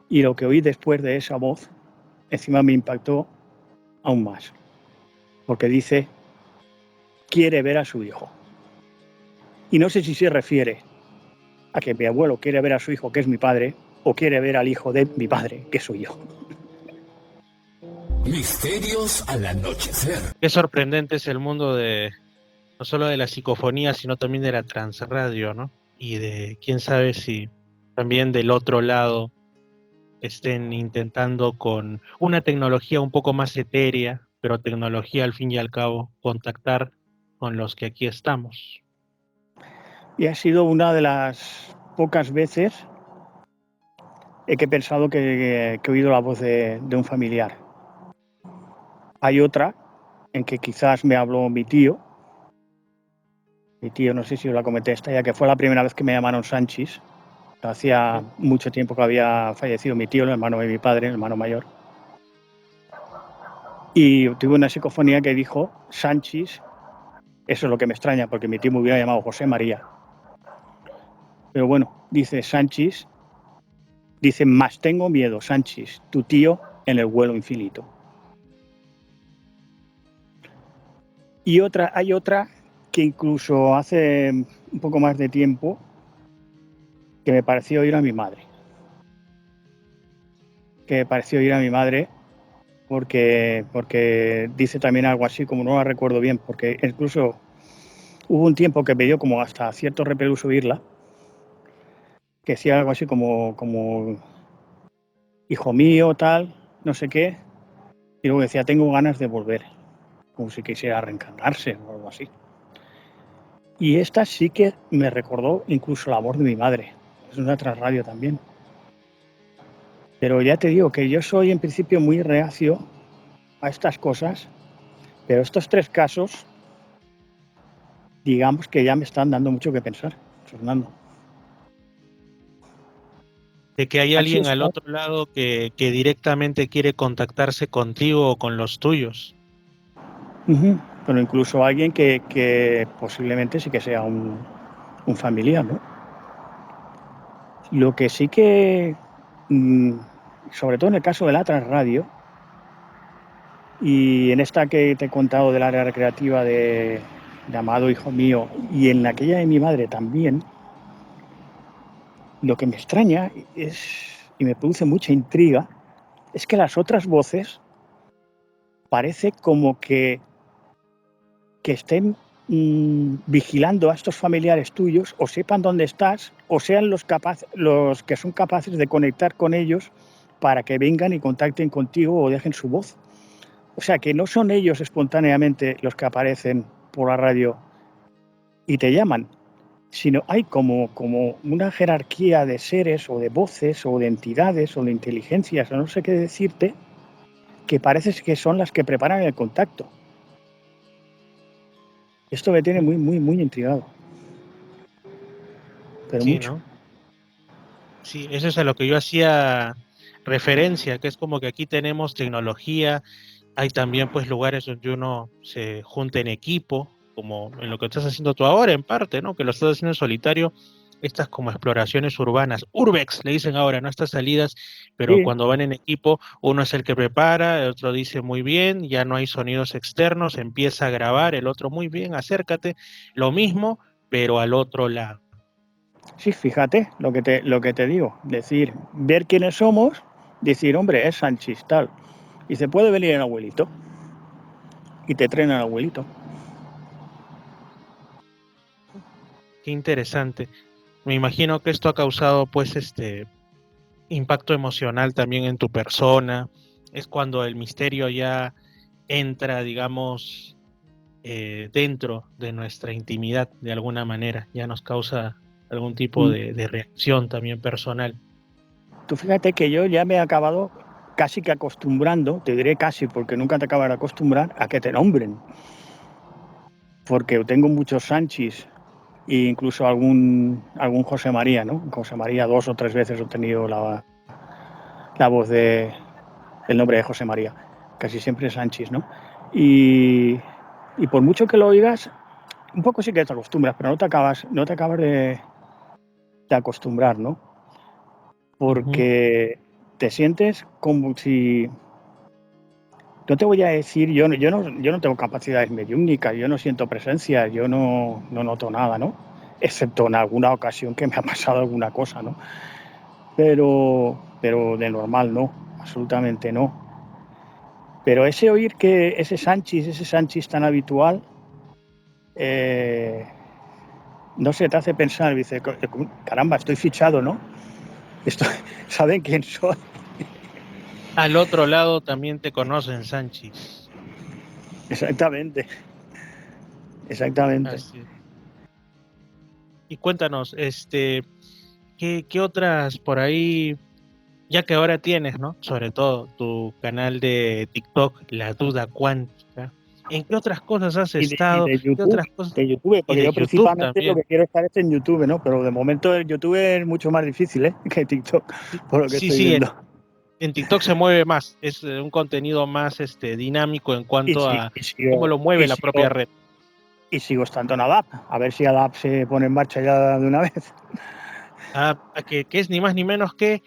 Speaker 5: Y lo que oí después de esa voz, encima me impactó aún más, porque dice: quiere ver a su hijo. Y no sé si se refiere a que mi abuelo quiere ver a su hijo, que es mi padre, o quiere ver al hijo de mi padre, que soy yo.
Speaker 1: Misterios al anochecer.
Speaker 4: Qué sorprendente es el mundo de no solo de la psicofonía, sino también de la transradio, ¿no? Y de quién sabe si también del otro lado estén intentando con una tecnología un poco más etérea, pero tecnología al fin y al cabo, contactar con los que aquí estamos.
Speaker 5: Y ha sido una de las pocas veces que he pensado que he oído la voz de un familiar. Hay otra en que quizás me habló mi tío. Mi tío, no sé si os la comenté esta, ya que fue la primera vez que me llamaron Sanchis. Hacía mucho tiempo que había fallecido mi tío, el hermano de mi padre, el hermano mayor. Y tuve una psicofonía que dijo Sanchis. Eso es lo que me extraña, porque mi tío me hubiera llamado José María. Pero bueno, dice Sanchis, dice, más tengo miedo, Sanchis, tu tío en el vuelo infinito. Y hay otra que incluso hace un poco más de tiempo que me pareció oír a mi madre. Porque dice también algo así, como no la recuerdo bien, porque incluso hubo un tiempo que me dio como hasta cierto repelús oírla, que decía algo así como hijo mío, tal, no sé qué, y luego decía, tengo ganas de volver, como si quisiera reencarnarse o algo así. Y esta sí que me recordó incluso la voz de mi madre, es una transradio también. Pero ya te digo que yo soy en principio muy reacio a estas cosas, pero estos 3 casos, digamos que ya me están dando mucho que pensar, Fernando.
Speaker 4: De que hay alguien al otro lado que directamente quiere contactarse contigo o con los tuyos.
Speaker 5: Uh-huh. Pero incluso alguien que posiblemente sí que sea un familiar, ¿no? Lo que sí que, sobre todo en el caso de la transradio, y en esta que te he contado del área recreativa de Amado Hijo Mío, y en aquella de mi madre también, lo que me extraña y me produce mucha intriga, es que las otras voces parece como que estén vigilando a estos familiares tuyos, o sepan dónde estás, o sean los que son capaces de conectar con ellos para que vengan y contacten contigo o dejen su voz. O sea, que no son ellos espontáneamente los que aparecen por la radio y te llaman, sino hay como una jerarquía de seres o de voces o de entidades o de inteligencias, o no sé qué decirte, que parece que son las que preparan el contacto. Esto me tiene muy, muy, muy intrigado. Pero
Speaker 4: sí,
Speaker 5: mucho.
Speaker 4: ¿no? Sí, eso es a lo que yo hacía referencia, que es como que aquí tenemos tecnología, hay también pues lugares donde uno se junta en equipo, como en lo que estás haciendo tú ahora en parte, ¿no? Que lo estás haciendo en solitario, estas como exploraciones urbanas, urbex le dicen ahora, ¿no? Estas salidas, pero
Speaker 5: Sí.
Speaker 4: cuando van en equipo, uno es el que prepara, el otro dice muy bien, ya no hay sonidos externos, empieza a grabar, el otro muy bien, acércate, lo mismo, pero al otro lado.
Speaker 5: Sí, fíjate lo que te digo, decir, ver quiénes somos, decir, hombre, es Sanchis, tal, y se puede venir el abuelito, y te traen al abuelito.
Speaker 4: Qué interesante. Me imagino que esto ha causado pues impacto emocional también en tu persona. Es cuando el misterio ya entra, digamos, dentro de nuestra intimidad de alguna manera, ya nos causa algún tipo de reacción también personal.
Speaker 5: Tú fíjate que yo ya me he acabado casi que acostumbrando, te diré casi porque nunca te acabas de acostumbrar a que te nombren. Porque tengo muchos Sanchis e incluso algún José María, ¿no? José María 2 o 3 veces he tenido la voz el nombre de José María. Casi siempre Sanchis, ¿no? Y por mucho que lo oigas, un poco sí que te acostumbras, pero no te acabas de acostumbrar, ¿no? Porque te sientes como si... No te voy a decir, yo no tengo capacidades mediúmnicas, yo no siento presencia, yo no noto nada, ¿no? Excepto en alguna ocasión que me ha pasado alguna cosa, ¿no? pero de normal no, absolutamente no. Pero ese oír que ese Sanchis tan habitual, no sé, te hace pensar, dice, caramba, estoy fichado, ¿no? ¿Saben quién soy?
Speaker 4: Al otro lado también te conocen, Sánchez.
Speaker 5: Exactamente.
Speaker 4: Así es. Y cuéntanos, ¿qué otras por ahí, ya que ahora tienes, ¿no? Sobre todo tu canal de TikTok, La Duda Cuántica, ¿en qué otras cosas has
Speaker 5: Y
Speaker 4: estado?
Speaker 5: de
Speaker 4: ¿Qué
Speaker 5: YouTube,
Speaker 4: otras cosas?
Speaker 5: de YouTube,
Speaker 4: Y
Speaker 5: porque
Speaker 4: de
Speaker 5: yo
Speaker 4: YouTube
Speaker 5: principalmente lo
Speaker 4: también.
Speaker 5: que quiero estar es en YouTube, ¿no? Pero de momento el YouTube es mucho más difícil, que TikTok,
Speaker 4: Sí,
Speaker 5: por lo que
Speaker 4: sí,
Speaker 5: estoy
Speaker 4: sí,
Speaker 5: viendo.
Speaker 4: en TikTok se mueve más, es un contenido más dinámico en
Speaker 5: Y,
Speaker 4: cuanto
Speaker 5: sí,
Speaker 4: a
Speaker 5: y,
Speaker 4: cómo
Speaker 5: sigo,
Speaker 4: lo mueve
Speaker 5: y,
Speaker 4: la propia
Speaker 5: sigo,
Speaker 4: red.
Speaker 5: y sigo estando en ADAP, a ver si ADAP se pone en marcha ya de una vez.
Speaker 4: Que es ni más ni menos que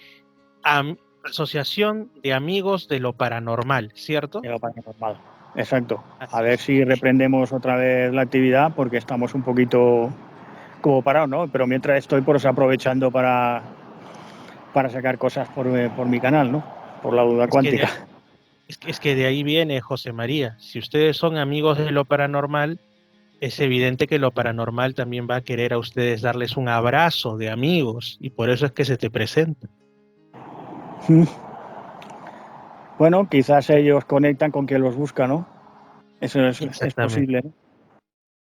Speaker 4: Asociación de Amigos de lo Paranormal, ¿cierto?
Speaker 5: Lo paranormal. Exacto. A
Speaker 4: Así
Speaker 5: ver
Speaker 4: es.
Speaker 5: si reprendemos otra vez la actividad, porque estamos un poquito como parados, ¿no? Pero mientras estoy pues aprovechando para sacar cosas por mi canal, ¿no? Por la duda
Speaker 4: Es que
Speaker 5: cuántica.
Speaker 4: es que de ahí viene José María. Si ustedes son amigos de lo paranormal, es evidente que lo paranormal también va a querer a ustedes darles un abrazo de amigos y por eso es que se te presenta.
Speaker 5: Bueno, quizás ellos conectan con quien los busca, ¿no? Eso es
Speaker 4: Exactamente,
Speaker 5: posible, ¿no?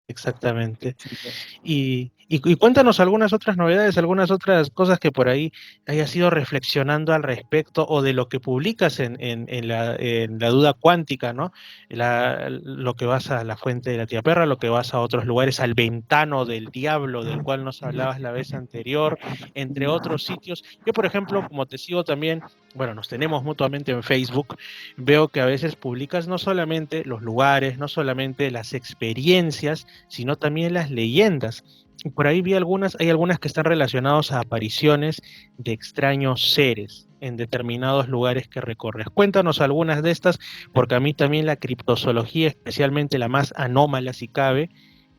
Speaker 4: exactamente.
Speaker 5: Sí, sí.
Speaker 4: Y cuéntanos algunas otras novedades, algunas otras cosas que por ahí hayas ido reflexionando al respecto o de lo que publicas en la duda cuántica, ¿no? Lo que vas a la fuente de la tía perra, lo que vas a otros lugares, al ventano del diablo, del cual nos hablabas la vez anterior, entre otros sitios. Yo, por ejemplo, como te sigo también, bueno, nos tenemos mutuamente en Facebook, veo que a veces publicas no solamente los lugares, no solamente las experiencias, sino también las leyendas. Y por ahí hay algunas que están relacionadas a apariciones de extraños seres en determinados lugares que recorres. Cuéntanos algunas de estas, porque a mí también la criptozoología, especialmente la más anómala si cabe,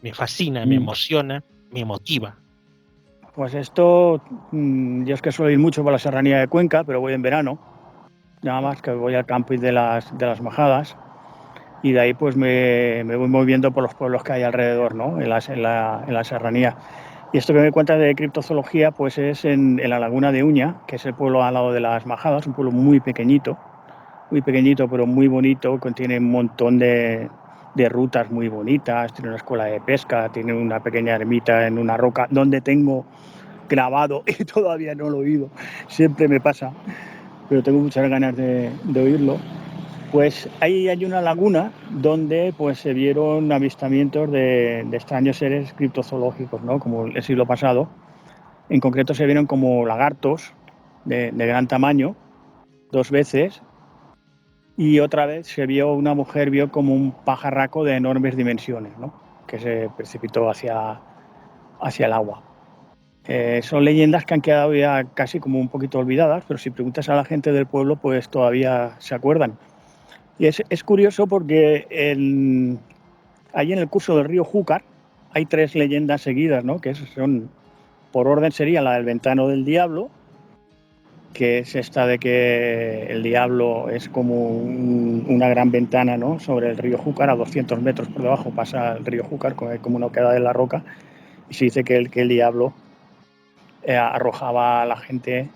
Speaker 4: me fascina, me emociona, me motiva.
Speaker 5: Pues esto, yo es que suelo ir mucho por la serranía de Cuenca, pero voy en verano, nada más que voy al camping de las Majadas, y de ahí pues me voy moviendo por los pueblos que hay alrededor, ¿no? En la serranía. Y esto que me cuentas de criptozoología, pues es en la laguna de Uña, que es el pueblo al lado de las Majadas, un pueblo muy pequeñito, pero muy bonito, contiene un montón de rutas muy bonitas, tiene una escuela de pesca, tiene una pequeña ermita en una roca donde tengo grabado y todavía no lo he oído, siempre me pasa, pero tengo muchas ganas de oírlo. Pues ahí hay una laguna donde pues se vieron avistamientos de extraños seres criptozoológicos, ¿no? Como el siglo pasado. En concreto se vieron como lagartos de gran tamaño, 2 veces, y otra vez una mujer vio como un pajarraco de enormes dimensiones, ¿no? Que se precipitó hacia el agua. Son leyendas que han quedado ya casi como un poquito olvidadas, pero si preguntas a la gente del pueblo, pues todavía se acuerdan. Y es curioso porque ahí en el curso del río Júcar hay 3 leyendas seguidas, ¿no? Que son, por orden sería la del Ventano del Diablo, que es esta de que el diablo es como una gran ventana, ¿no? Sobre el río Júcar, a 200 metros por debajo pasa el río Júcar, como una queda de la roca, y se dice que el diablo arrojaba a la gente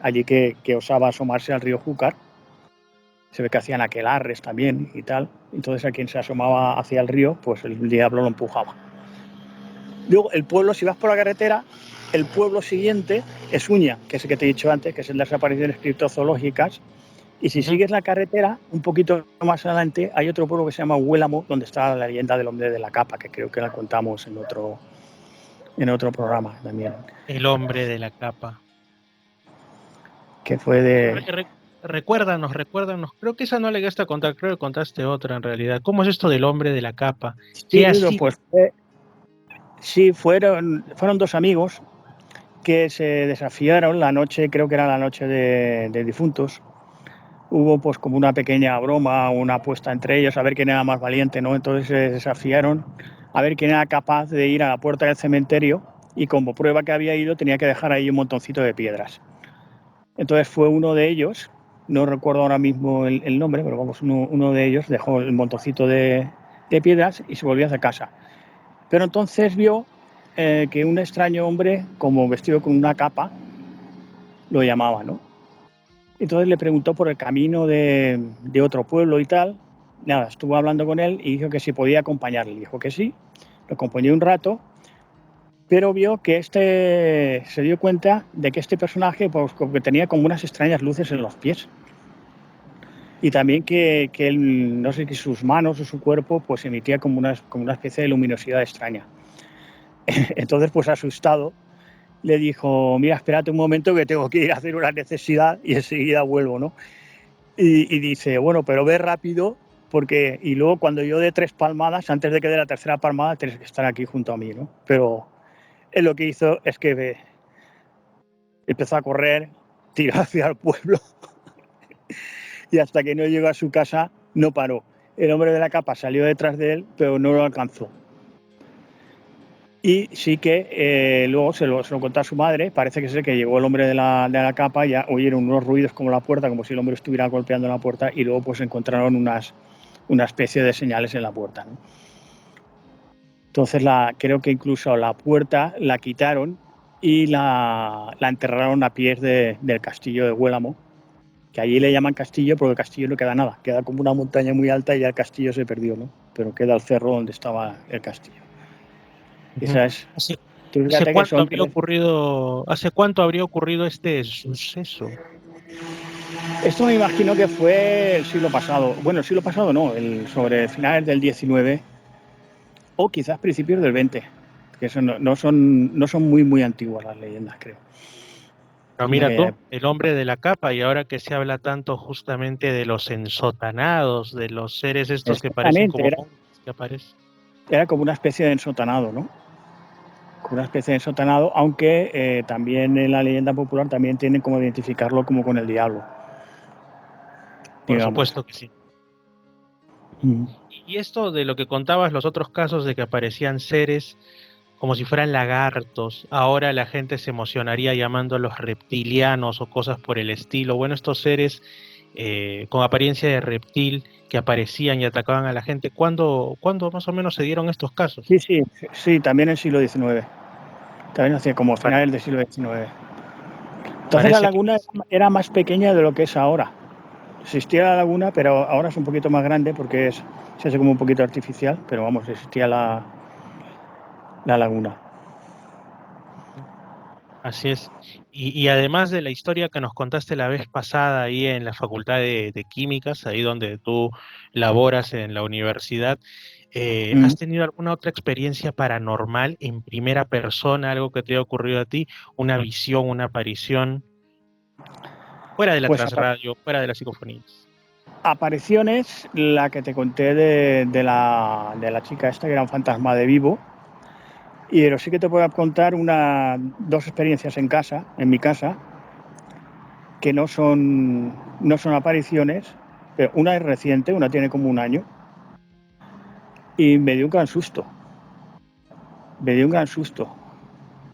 Speaker 5: allí que osaba asomarse al río Júcar. Se ve que hacían aquelarres también y tal. Entonces a quien se asomaba hacia el río, pues el diablo lo empujaba. Luego el pueblo, si vas por la carretera, el pueblo siguiente es Uña, que es el que te he dicho antes, que es el de las apariciones criptozoológicas. Y si sigues la carretera, un poquito más adelante, hay otro pueblo que se llama Huélamo, donde está la leyenda del hombre de la capa, que creo que la contamos en otro programa también.
Speaker 4: El hombre de la capa.
Speaker 5: Que fue de...
Speaker 4: Re- re- recuérdanos. Creo que esa no le llegaste a contar, creo que contaste otra en realidad. ¿Cómo es esto del hombre de la capa?
Speaker 5: Sí,
Speaker 4: ¿Qué así?
Speaker 5: pues sí, fueron 2 amigos que se desafiaron la noche, creo que era la noche de difuntos. Hubo pues como una pequeña broma, una apuesta entre ellos a ver quién era más valiente, ¿no? Entonces se desafiaron a ver quién era capaz de ir a la puerta del cementerio y como prueba que había ido tenía que dejar ahí un montoncito de piedras. Entonces fue uno de ellos, no recuerdo ahora mismo el nombre, pero vamos, uno de ellos dejó el montoncito de piedras y se volvió hacia casa. Pero entonces vio que un extraño hombre, como vestido con una capa, lo llamaba, ¿no? Entonces le preguntó por el camino de otro pueblo y tal. Nada, estuvo hablando con él y dijo que si podía acompañarle. Dijo que sí, lo acompañó un rato, pero vio que se dio cuenta de que este personaje pues, que tenía como unas extrañas luces en los pies. Y también que él, no sé, que sus manos o su cuerpo pues emitía como una especie de luminosidad extraña. Entonces, pues asustado, le dijo, mira, espérate un momento que tengo que ir a hacer una necesidad y enseguida vuelvo, ¿no? Y dice, bueno, pero ve rápido, porque y luego cuando yo dé 3 palmadas, antes de que dé la tercera palmada, tienes que estar aquí junto a mí, ¿no? Pero él lo que hizo es que empezó a correr, tiró hacia el pueblo y hasta que no llegó a su casa no paró. El hombre de la capa salió detrás de él, pero no lo alcanzó. Y sí que luego se lo contó a su madre. Parece que es que llegó el hombre de la capa, ya oyeron unos ruidos como la puerta, como si el hombre estuviera golpeando la puerta, y luego pues encontraron una especie de señales en la puerta, ¿no? Entonces creo que incluso la puerta la quitaron y la enterraron a pies del castillo de Huélamo, que allí le llaman castillo porque el castillo no queda nada, queda como una montaña muy alta y ya el castillo se perdió, ¿no? Pero queda el cerro donde estaba el castillo. Esa es.
Speaker 4: ¿Hace,
Speaker 5: Tú fíjate que son
Speaker 4: ¿Hace cuánto habría ocurrido este suceso?
Speaker 5: Esto me imagino que fue el siglo pasado. Bueno, el siglo pasado no, sobre finales del 19 o quizás principios del 20. Que eso no son muy antiguas las leyendas, creo.
Speaker 4: Pero mira tú, el hombre de la capa, y ahora que se habla tanto justamente de los ensotanados, de los seres estos que parecen como monstruos que aparecen.
Speaker 5: Era como una especie de ensotanado, ¿no? Como una especie de ensotanado, aunque también en la leyenda popular también tienen como identificarlo como con el diablo.
Speaker 4: Por
Speaker 5: Digamos.
Speaker 4: supuesto que sí. Y esto de lo que contabas, los otros casos de que aparecían seres como si fueran lagartos, ahora la gente se emocionaría llamándolos reptilianos o cosas por el estilo. Bueno, estos seres con apariencia de reptil que aparecían y atacaban a la gente, ¿cuándo más o menos se dieron estos casos?
Speaker 5: Sí, también en el siglo XIX. También hacía como finales del siglo XIX. Entonces la laguna era más pequeña de lo que es ahora. Existía la laguna, pero ahora es un poquito más grande porque se hace como un poquito artificial, pero vamos, existía la laguna.
Speaker 4: Así es. Y además de la historia que nos contaste la vez pasada ahí en la Facultad de Químicas, ahí donde tú laboras en la universidad, ¿has tenido alguna otra experiencia paranormal en primera persona, algo que te haya ocurrido a ti, una visión, una aparición, fuera de la transradio, fuera de las psicofonías?
Speaker 5: Apariciones, la que te conté de la chica esta, que era un fantasma de vivo. Pero sí que te puedo contar dos experiencias en mi casa, que no son apariciones. Pero una es reciente, una tiene como un año, y me dio un gran susto.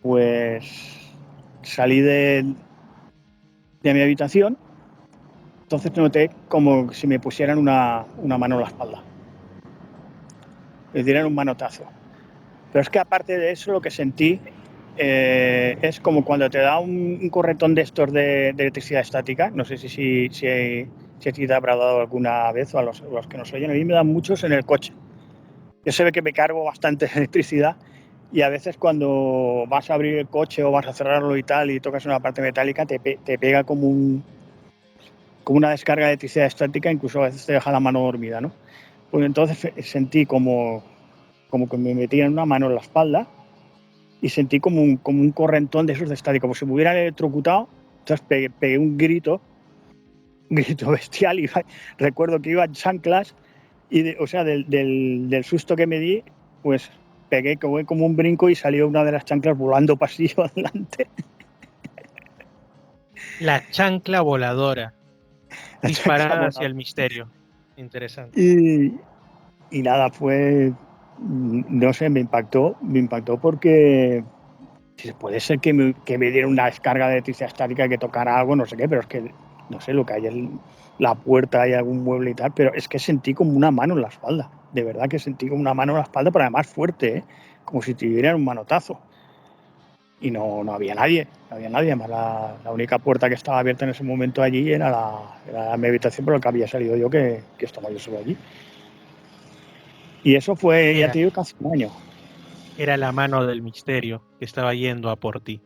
Speaker 5: Pues salí de mi habitación, entonces noté como si me pusieran una mano en la espalda. Me dieran un manotazo. Pero es que aparte de eso, lo que sentí es como cuando te da un corretón de estos de electricidad estática. No sé si a ti te habrá dado alguna vez o a los que nos oyen. A mí me dan muchos en el coche. Yo sé que me cargo bastante electricidad y a veces cuando vas a abrir el coche o vas a cerrarlo y tal y tocas una parte metálica te pega como una descarga de electricidad estática, incluso a veces te deja la mano dormida, ¿no? Pues entonces sentí como que me metían una mano en la espalda y sentí como un correntón de esos de estática, como si me hubieran electrocutado. Entonces pegué un grito bestial y recuerdo que iba en chanclas y del susto que me di, pues pegué como un brinco y salió una de las chanclas volando pasillo adelante.
Speaker 4: La chancla voladora, disparada hacia el misterio. Interesante.
Speaker 5: Y nada, no sé, me impactó porque puede ser que me diera una descarga de electricidad estática y que tocara algo, no sé qué, pero es que no sé lo que hay en la puerta, hay algún mueble y tal, pero es que sentí como una mano en la espalda. De verdad que sentí como una mano en la espalda, pero además fuerte, ¿eh? Como si te dieran un manotazo. Y no había nadie, además la única puerta que estaba abierta en ese momento allí era mi habitación, por la que había salido yo, que estaba yo solo allí. Y eso fue, ya te digo, casi un año.
Speaker 4: Era la mano del misterio que estaba yendo a por ti.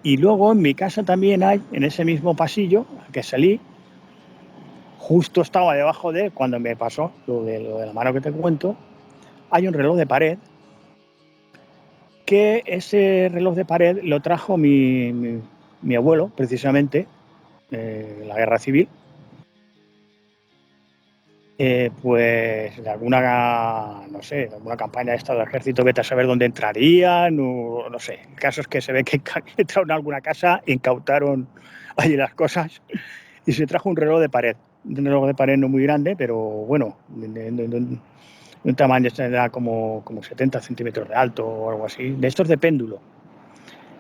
Speaker 5: Y luego en mi casa también hay, en ese mismo pasillo al que salí, justo estaba debajo de, cuando me pasó lo de la mano que te cuento, hay un reloj de pared, que ese reloj de pared lo trajo mi abuelo, precisamente, la guerra civil, pues de alguna, no sé, de alguna campaña esta del ejército, vete a saber dónde entrarían, o no sé. El caso es que se ve que entraron a alguna casa, incautaron allí las cosas y se trajo un reloj de pared no muy grande, pero bueno, de un tamaño era como 70 centímetros de alto o algo así, de estos de péndulo,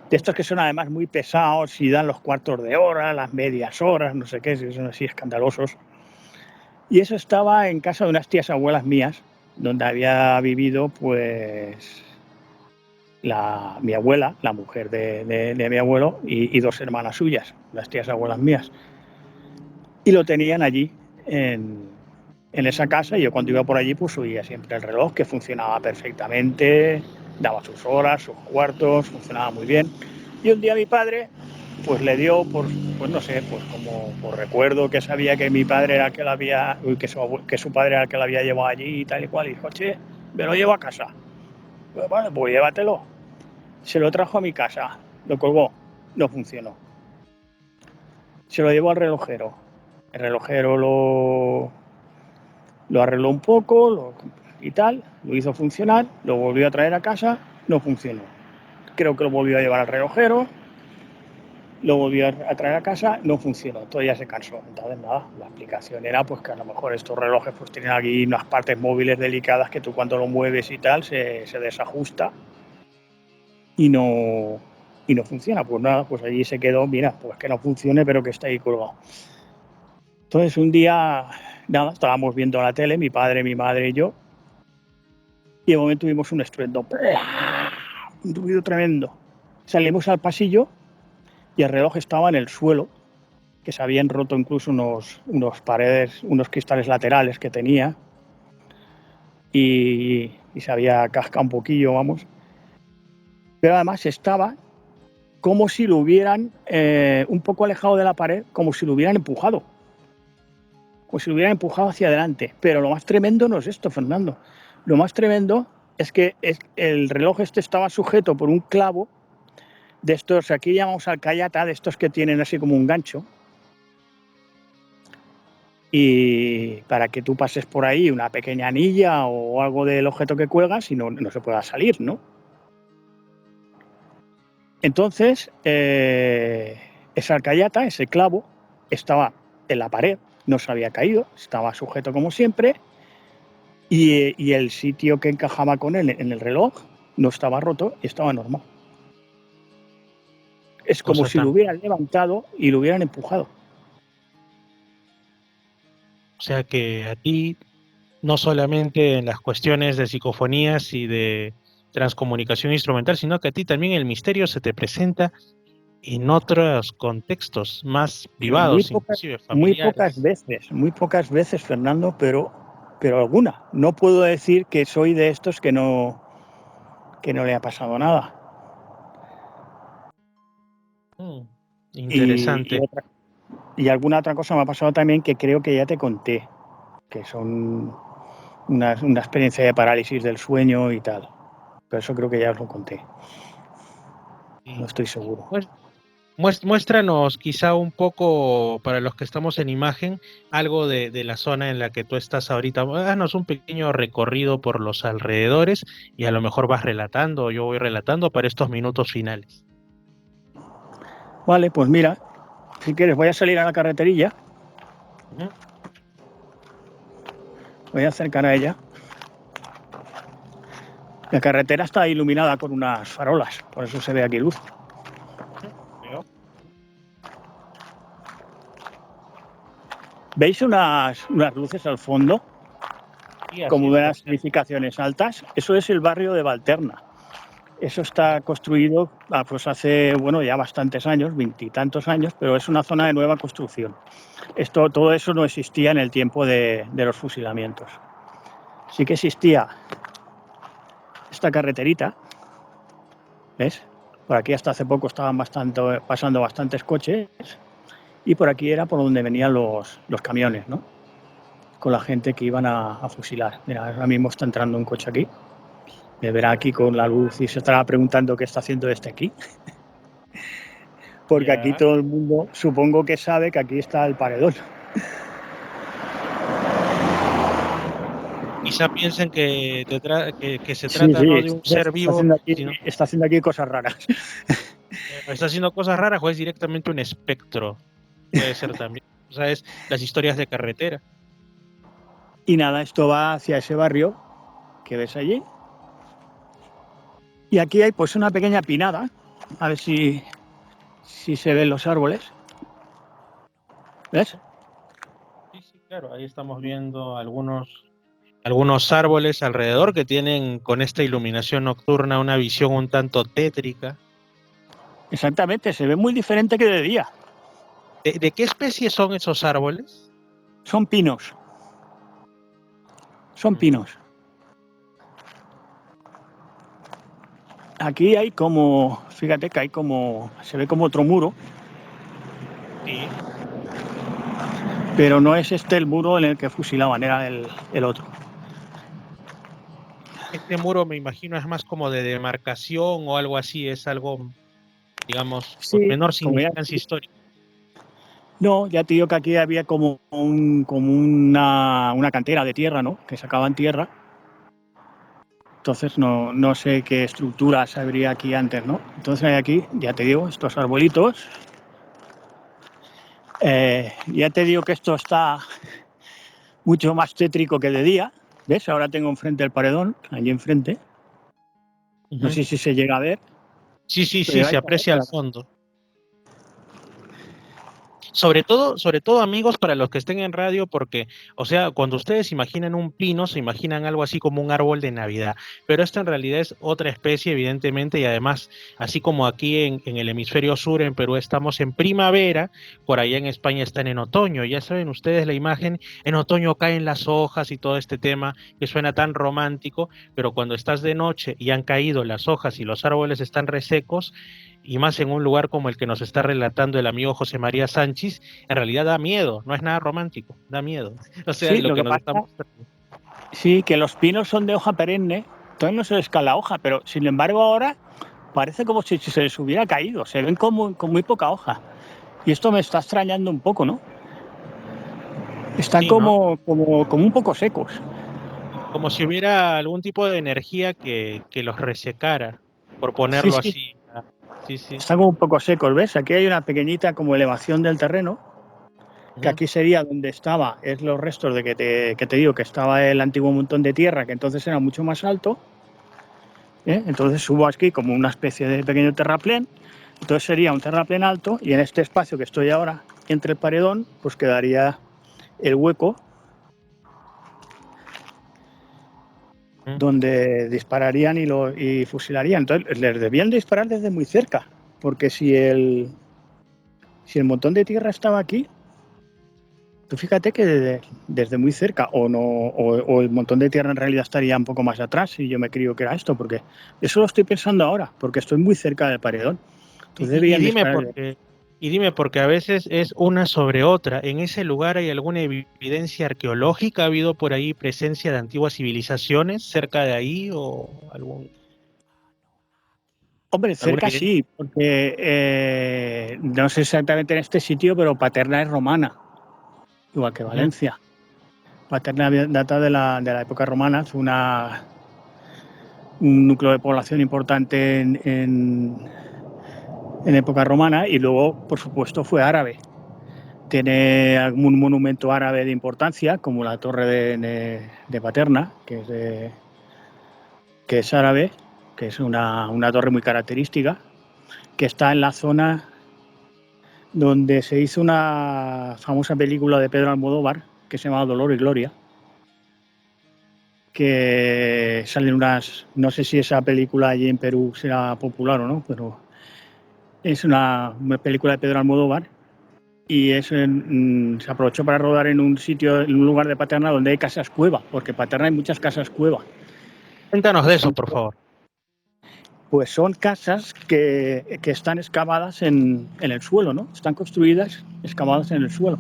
Speaker 5: de estos que son además muy pesados y dan los cuartos de hora, las medias horas, no sé qué, son así escandalosos. Y eso estaba en casa de unas tías abuelas mías, donde había vivido pues mi abuela, la mujer de mi abuelo, y dos hermanas suyas, las tías abuelas mías. Y lo tenían allí en esa casa, y yo cuando iba por allí pues oía siempre el reloj, que funcionaba perfectamente, daba sus horas, sus cuartos, funcionaba muy bien. Y un día mi padre pues le dio pues no sé, pues como por recuerdo, que sabía que mi padre era el que la había, que su padre era el que la había llevado allí y tal y cual, y dijo, che, me lo llevo a casa. Pues vale, pues llévatelo. Se lo trajo a mi casa, lo colgó, no funcionó. Se lo llevó al relojero. El relojero lo arregló un poco y tal, lo hizo funcionar, lo volvió a traer a casa, no funcionó. Creo que lo volvió a llevar al relojero, lo volvió a traer a casa, no funcionó, todo ya se cansó. Entonces nada, la explicación era pues que a lo mejor estos relojes pues tienen aquí unas partes móviles delicadas que tú cuando lo mueves y tal se desajusta y no funciona. Pues nada, pues allí se quedó, mira, pues que no funcione pero que está ahí colgado. Entonces un día, nada, estábamos viendo la tele, mi padre, mi madre y yo, y de momento tuvimos un estruendo, un ruido tremendo. Salimos al pasillo y el reloj estaba en el suelo, que se habían roto incluso unos paredes, unos cristales laterales que tenía, y se había cascado un poquillo, vamos. Pero además estaba como si lo hubieran, un poco alejado de la pared, como si lo hubieran empujado. Como si lo hubieran empujado hacia adelante. Pero lo más tremendo no es esto, Fernando. Lo más tremendo es que el reloj este estaba sujeto por un clavo de estos, aquí llamamos alcayata, de estos que tienen así como un gancho. Y para que tú pases por ahí una pequeña anilla o algo del objeto que cuelgas y no se pueda salir, ¿no? Entonces, esa alcayata, ese clavo, estaba en la pared, no se había caído, estaba sujeto como siempre, y el sitio que encajaba con él en el reloj no estaba roto, estaba normal. Es como si lo hubieran levantado y lo hubieran empujado.
Speaker 4: O sea que a ti, no solamente en las cuestiones de psicofonías y de transcomunicación instrumental, sino que a ti también el misterio se te presenta en otros contextos más privados, inclusive familiares.
Speaker 5: Muy pocas veces, Fernando, pero alguna. No puedo decir que soy de estos que no le ha pasado nada.
Speaker 4: Interesante.
Speaker 5: Y alguna otra cosa me ha pasado también que creo que ya te conté, que son una experiencia de parálisis del sueño y tal. Pero eso creo que ya os lo conté. No estoy seguro.
Speaker 4: Pues, muéstranos quizá un poco, para los que estamos en imagen, algo de la zona en la que tú estás ahorita. Haznos un pequeño recorrido por los alrededores y a lo mejor vas relatando, o yo voy relatando para estos minutos finales.
Speaker 5: Vale, pues mira, si quieres voy a salir a la carreterilla. Voy a acercar a ella. La carretera está iluminada con unas farolas, por eso se ve aquí luz. ¿Veis unas luces al fondo?
Speaker 4: Sí, así
Speaker 5: Como
Speaker 4: es,
Speaker 5: unas edificaciones altas. Eso es el barrio de Valterna. Eso está construido pues hace ya bastantes años, 20 y tantos años, pero es una zona de nueva construcción. Todo eso no existía en el tiempo de los fusilamientos. Sí que existía esta carreterita, ¿ves? Por aquí hasta hace poco estaban pasando bastantes coches y por aquí era por donde venían los camiones, ¿no? Con la gente que iban a fusilar. Mira, ahora mismo está entrando un coche aquí. Me verá aquí con la luz y se estará preguntando qué está haciendo aquí. Porque aquí todo el mundo supongo que sabe que aquí está el paredón.
Speaker 6: Quizá piensen que se trata no de un ser vivo, sino
Speaker 5: está haciendo aquí cosas raras.
Speaker 6: está haciendo cosas raras o es directamente un espectro. Puede ser también. O sea, es las historias de carretera.
Speaker 5: Y nada, esto va hacia ese barrio que ves allí. Y aquí hay pues una pequeña pinada. A ver si se ven los árboles. ¿Ves?
Speaker 6: Sí, claro, ahí estamos viendo algunos árboles alrededor que tienen con esta iluminación nocturna una visión un tanto tétrica.
Speaker 5: Exactamente, se ve muy diferente que de día.
Speaker 6: ¿De qué especie son esos árboles?
Speaker 5: Son pinos. Son pinos. Aquí hay fíjate que se ve como otro muro.
Speaker 6: Sí.
Speaker 5: Pero no es este el muro en el que fusilaban, era el otro.
Speaker 6: Este muro me imagino es más como de demarcación o algo así, es algo, digamos, con menor significancia histórica.
Speaker 5: No, ya te digo que aquí había como una cantera de tierra, ¿no? Que sacaban tierra. Entonces no sé qué estructuras habría aquí antes, ¿no? Entonces hay aquí, ya te digo, estos arbolitos. Ya te digo que esto está mucho más tétrico que de día. ¿Ves? Ahora tengo enfrente el paredón, allí enfrente. No sé si se llega a ver.
Speaker 6: Sí, se aprecia al fondo. Sobre todo, amigos, para los que estén en radio, porque, o sea, cuando ustedes imaginan un pino, se imaginan algo así como un árbol de Navidad, pero esto en realidad es otra especie, evidentemente, y además, así como aquí en el hemisferio sur, en Perú, estamos en primavera, por allá en España están en otoño. Ya saben ustedes la imagen, en otoño caen las hojas y todo este tema que suena tan romántico, pero cuando estás de noche y han caído las hojas y los árboles están resecos, y más en un lugar como el que nos está relatando el amigo José María Sánchez, en realidad da miedo, no es nada romántico, da miedo. O sea,
Speaker 5: sí,
Speaker 6: lo que nos está mostrando.
Speaker 5: Sí, que los pinos son de hoja perenne, todavía no se les cae la hoja, pero sin embargo ahora parece como si se les hubiera caído, se ven con muy poca hoja. Y esto me está extrañando un poco, ¿no? Están como un poco secos.
Speaker 6: Como si hubiera algún tipo de energía que los resecara, por ponerlo así. Sí.
Speaker 5: Están como un poco secos, ¿ves? Aquí hay una pequeñita como elevación del terreno, que aquí sería donde estaba, es los restos de que te digo que estaba el antiguo montón de tierra, que entonces era mucho más alto. Entonces subo aquí como una especie de pequeño terraplén, entonces sería un terraplén alto y en este espacio que estoy ahora entre el paredón, pues quedaría el hueco donde dispararían y fusilarían. Entonces les debían disparar desde muy cerca, porque si el montón de tierra estaba aquí, tú fíjate que desde muy cerca, o el montón de tierra en realidad estaría un poco más atrás, y yo me creo que era esto, porque eso lo estoy pensando ahora, porque estoy muy cerca del paredón. Entonces
Speaker 6: dime porque a veces es una sobre otra. ¿En ese lugar hay alguna evidencia arqueológica? ¿Ha habido por ahí presencia de antiguas civilizaciones cerca de ahí o algún...?
Speaker 5: Hombre, cerca sí, porque no sé exactamente en este sitio, pero Paterna es romana, igual que Valencia. Paterna data de la época romana, fue un núcleo de población importante en época romana, y luego, por supuesto, fue árabe. Tiene algún monumento árabe de importancia, como la torre de Paterna, que es que es árabe, que es una torre muy característica, que está en la zona donde se hizo una famosa película de Pedro Almodóvar, que se llama Dolor y Gloria, que salen no sé si esa película allí en Perú será popular o no, pero es una película de Pedro Almodóvar y se aprovechó para rodar en un sitio, en un lugar de Paterna donde hay casas cueva, porque en Paterna hay muchas casas cueva.
Speaker 6: Cuéntanos de eso, por favor.
Speaker 5: Pues son casas que están excavadas en el suelo, ¿no? Están construidas, excavadas en el suelo.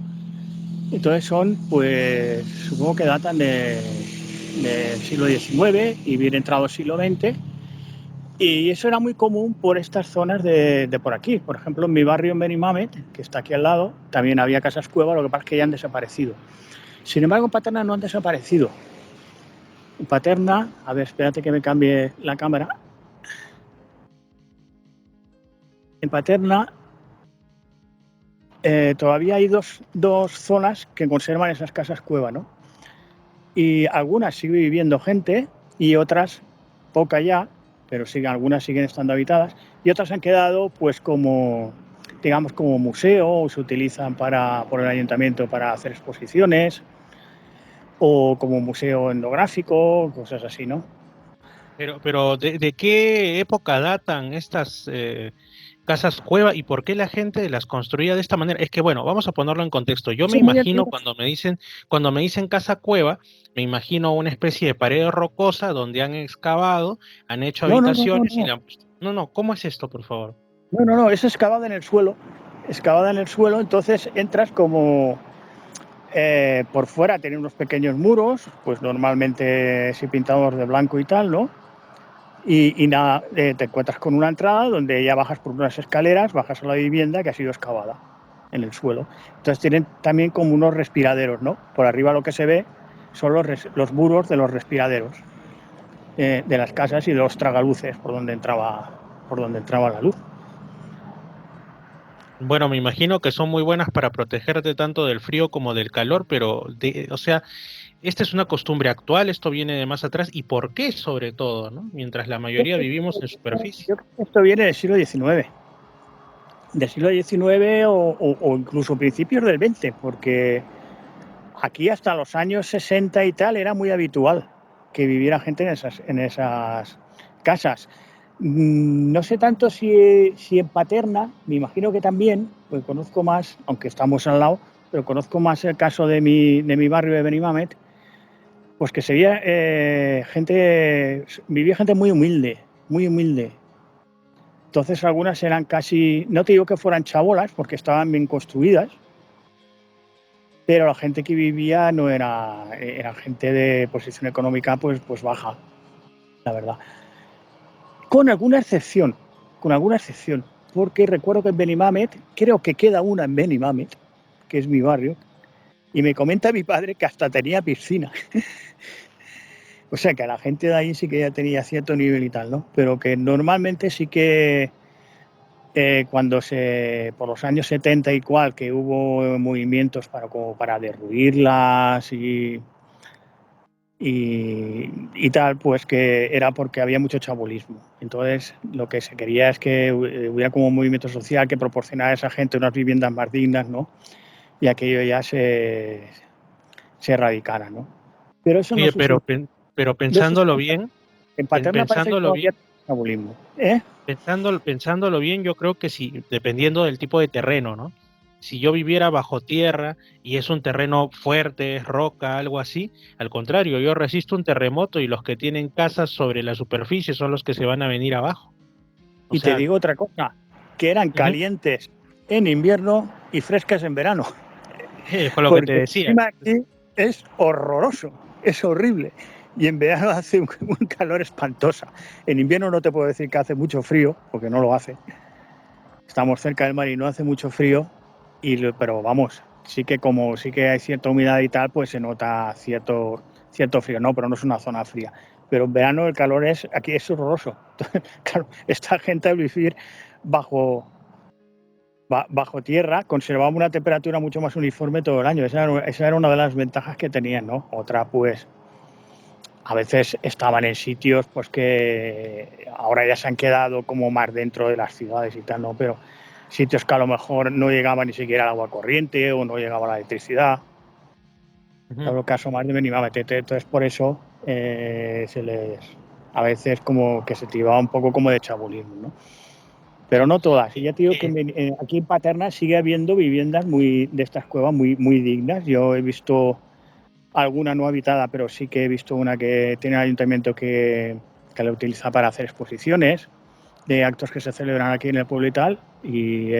Speaker 5: Entonces son, pues, supongo que datan del siglo XIX y bien entrado el siglo XX. Y eso era muy común por estas zonas de por aquí. Por ejemplo, en mi barrio, en Benimamet, que está aquí al lado, también había casas cueva, lo que pasa es que ya han desaparecido. Sin embargo, en Paterna no han desaparecido. En Paterna, a ver, espérate que me cambie la cámara. En Paterna todavía hay dos zonas que conservan esas casas cueva, ¿no? Y algunas sigue viviendo gente y otras, poca ya, pero algunas siguen estando habitadas y otras han quedado pues como, digamos, como museo o se utilizan por el ayuntamiento para hacer exposiciones o como museo etnográfico, cosas así, ¿no?
Speaker 6: Pero ¿de qué época datan estas casas cueva y por qué la gente las construía de esta manera? Es que bueno, vamos a ponerlo en contexto. Yo me imagino cuando me dicen casa cueva, me imagino una especie de pared rocosa donde han excavado, han hecho habitaciones y no, ¿cómo es esto, por favor?
Speaker 5: No, es excavada en el suelo. Excavada en el suelo, entonces entras como por fuera tiene unos pequeños muros, pues normalmente sí pintados de blanco y tal, ¿no? Y nada, te encuentras con una entrada donde ya bajas por unas escaleras, bajas a la vivienda que ha sido excavada en el suelo. Entonces tienen también como unos respiraderos, ¿no? Por arriba lo que se ve son los muros de los respiraderos de las casas y de los tragaluces por donde entraba la luz.
Speaker 6: Bueno, me imagino que son muy buenas para protegerte tanto del frío como del calor, pero, o sea, esta es una costumbre actual, esto viene de más atrás, ¿y por qué sobre todo, ¿no? Mientras la mayoría vivimos en superficie?
Speaker 5: Yo creo que esto viene del siglo XIX. Del siglo XIX o incluso principios del XX, porque aquí hasta los años 60 y tal era muy habitual que viviera gente en esas casas. No sé tanto si en Paterna, me imagino que también, pues conozco más, aunque estamos al lado, pero conozco más el caso de mi barrio de Benimamet, pues que vivía gente muy humilde, muy humilde. Entonces algunas eran casi, no te digo que fueran chabolas, porque estaban bien construidas, pero la gente que vivía no era gente de posición económica pues baja, la verdad. Con alguna excepción, porque recuerdo que en Benimamet, creo que queda una en Benimamet, que es mi barrio, y me comenta mi padre que hasta tenía piscina. O sea que la gente de ahí sí que ya tenía cierto nivel y tal, ¿no? Pero que normalmente sí que cuando por los años 70 y cual, que hubo movimientos para derruirlas y tal, pues que era porque había mucho chabolismo. Entonces lo que se quería es que hubiera como un movimiento social que proporcionara a esa gente unas viviendas más dignas, ¿no? Y aquello ya se erradicara, ¿no? Pero eso
Speaker 6: Oye,
Speaker 5: no sucedió.
Speaker 6: pero pensándolo bien,
Speaker 5: En Paterna parece que
Speaker 6: pensándolo
Speaker 5: todavía
Speaker 6: bien,
Speaker 5: hay chabolismo.
Speaker 6: pensándolo bien, yo creo que sí, dependiendo del tipo de terreno, ¿no? Si yo viviera bajo tierra y es un terreno fuerte, es roca, algo así, al contrario, yo resisto un terremoto y los que tienen casas sobre la superficie son los que se van a venir abajo. O
Speaker 5: Y
Speaker 6: sea,
Speaker 5: te digo otra cosa, que eran calientes en invierno y frescas en verano.
Speaker 6: con lo que te
Speaker 5: Porque
Speaker 6: decía.
Speaker 5: encima aquí es horroroso, es horrible. Y en verano hace un calor espantosa. En invierno no te puedo decir que hace mucho frío, porque no lo hace. Estamos cerca del mar y no hace mucho frío, pero vamos, sí que hay cierta humedad y tal, pues se nota cierto frío, no, pero no es una zona fría. Pero en verano el calor aquí es horroroso. Claro, esta gente al vivir bajo tierra conservaba una temperatura mucho más uniforme todo el año. Esa era una de las ventajas que tenían, ¿no? Otra, pues, a veces estaban en sitios pues que ahora ya se han quedado como más dentro de las ciudades y tal, ¿no? Pero sitios que a lo mejor no llegaba ni siquiera el agua corriente o no llegaba la electricidad. En todo caso, más de minimamente. Entonces, por eso a veces como que se tiraba un poco como de chabulismo, ¿no? Pero no todas. Y ya te digo que aquí en Paterna sigue habiendo viviendas de estas cuevas muy, muy dignas. Yo he visto alguna no habitada, pero sí que he visto una que tiene el ayuntamiento que la utiliza para hacer exposiciones de actos que se celebran aquí en el pueblo y tal. Y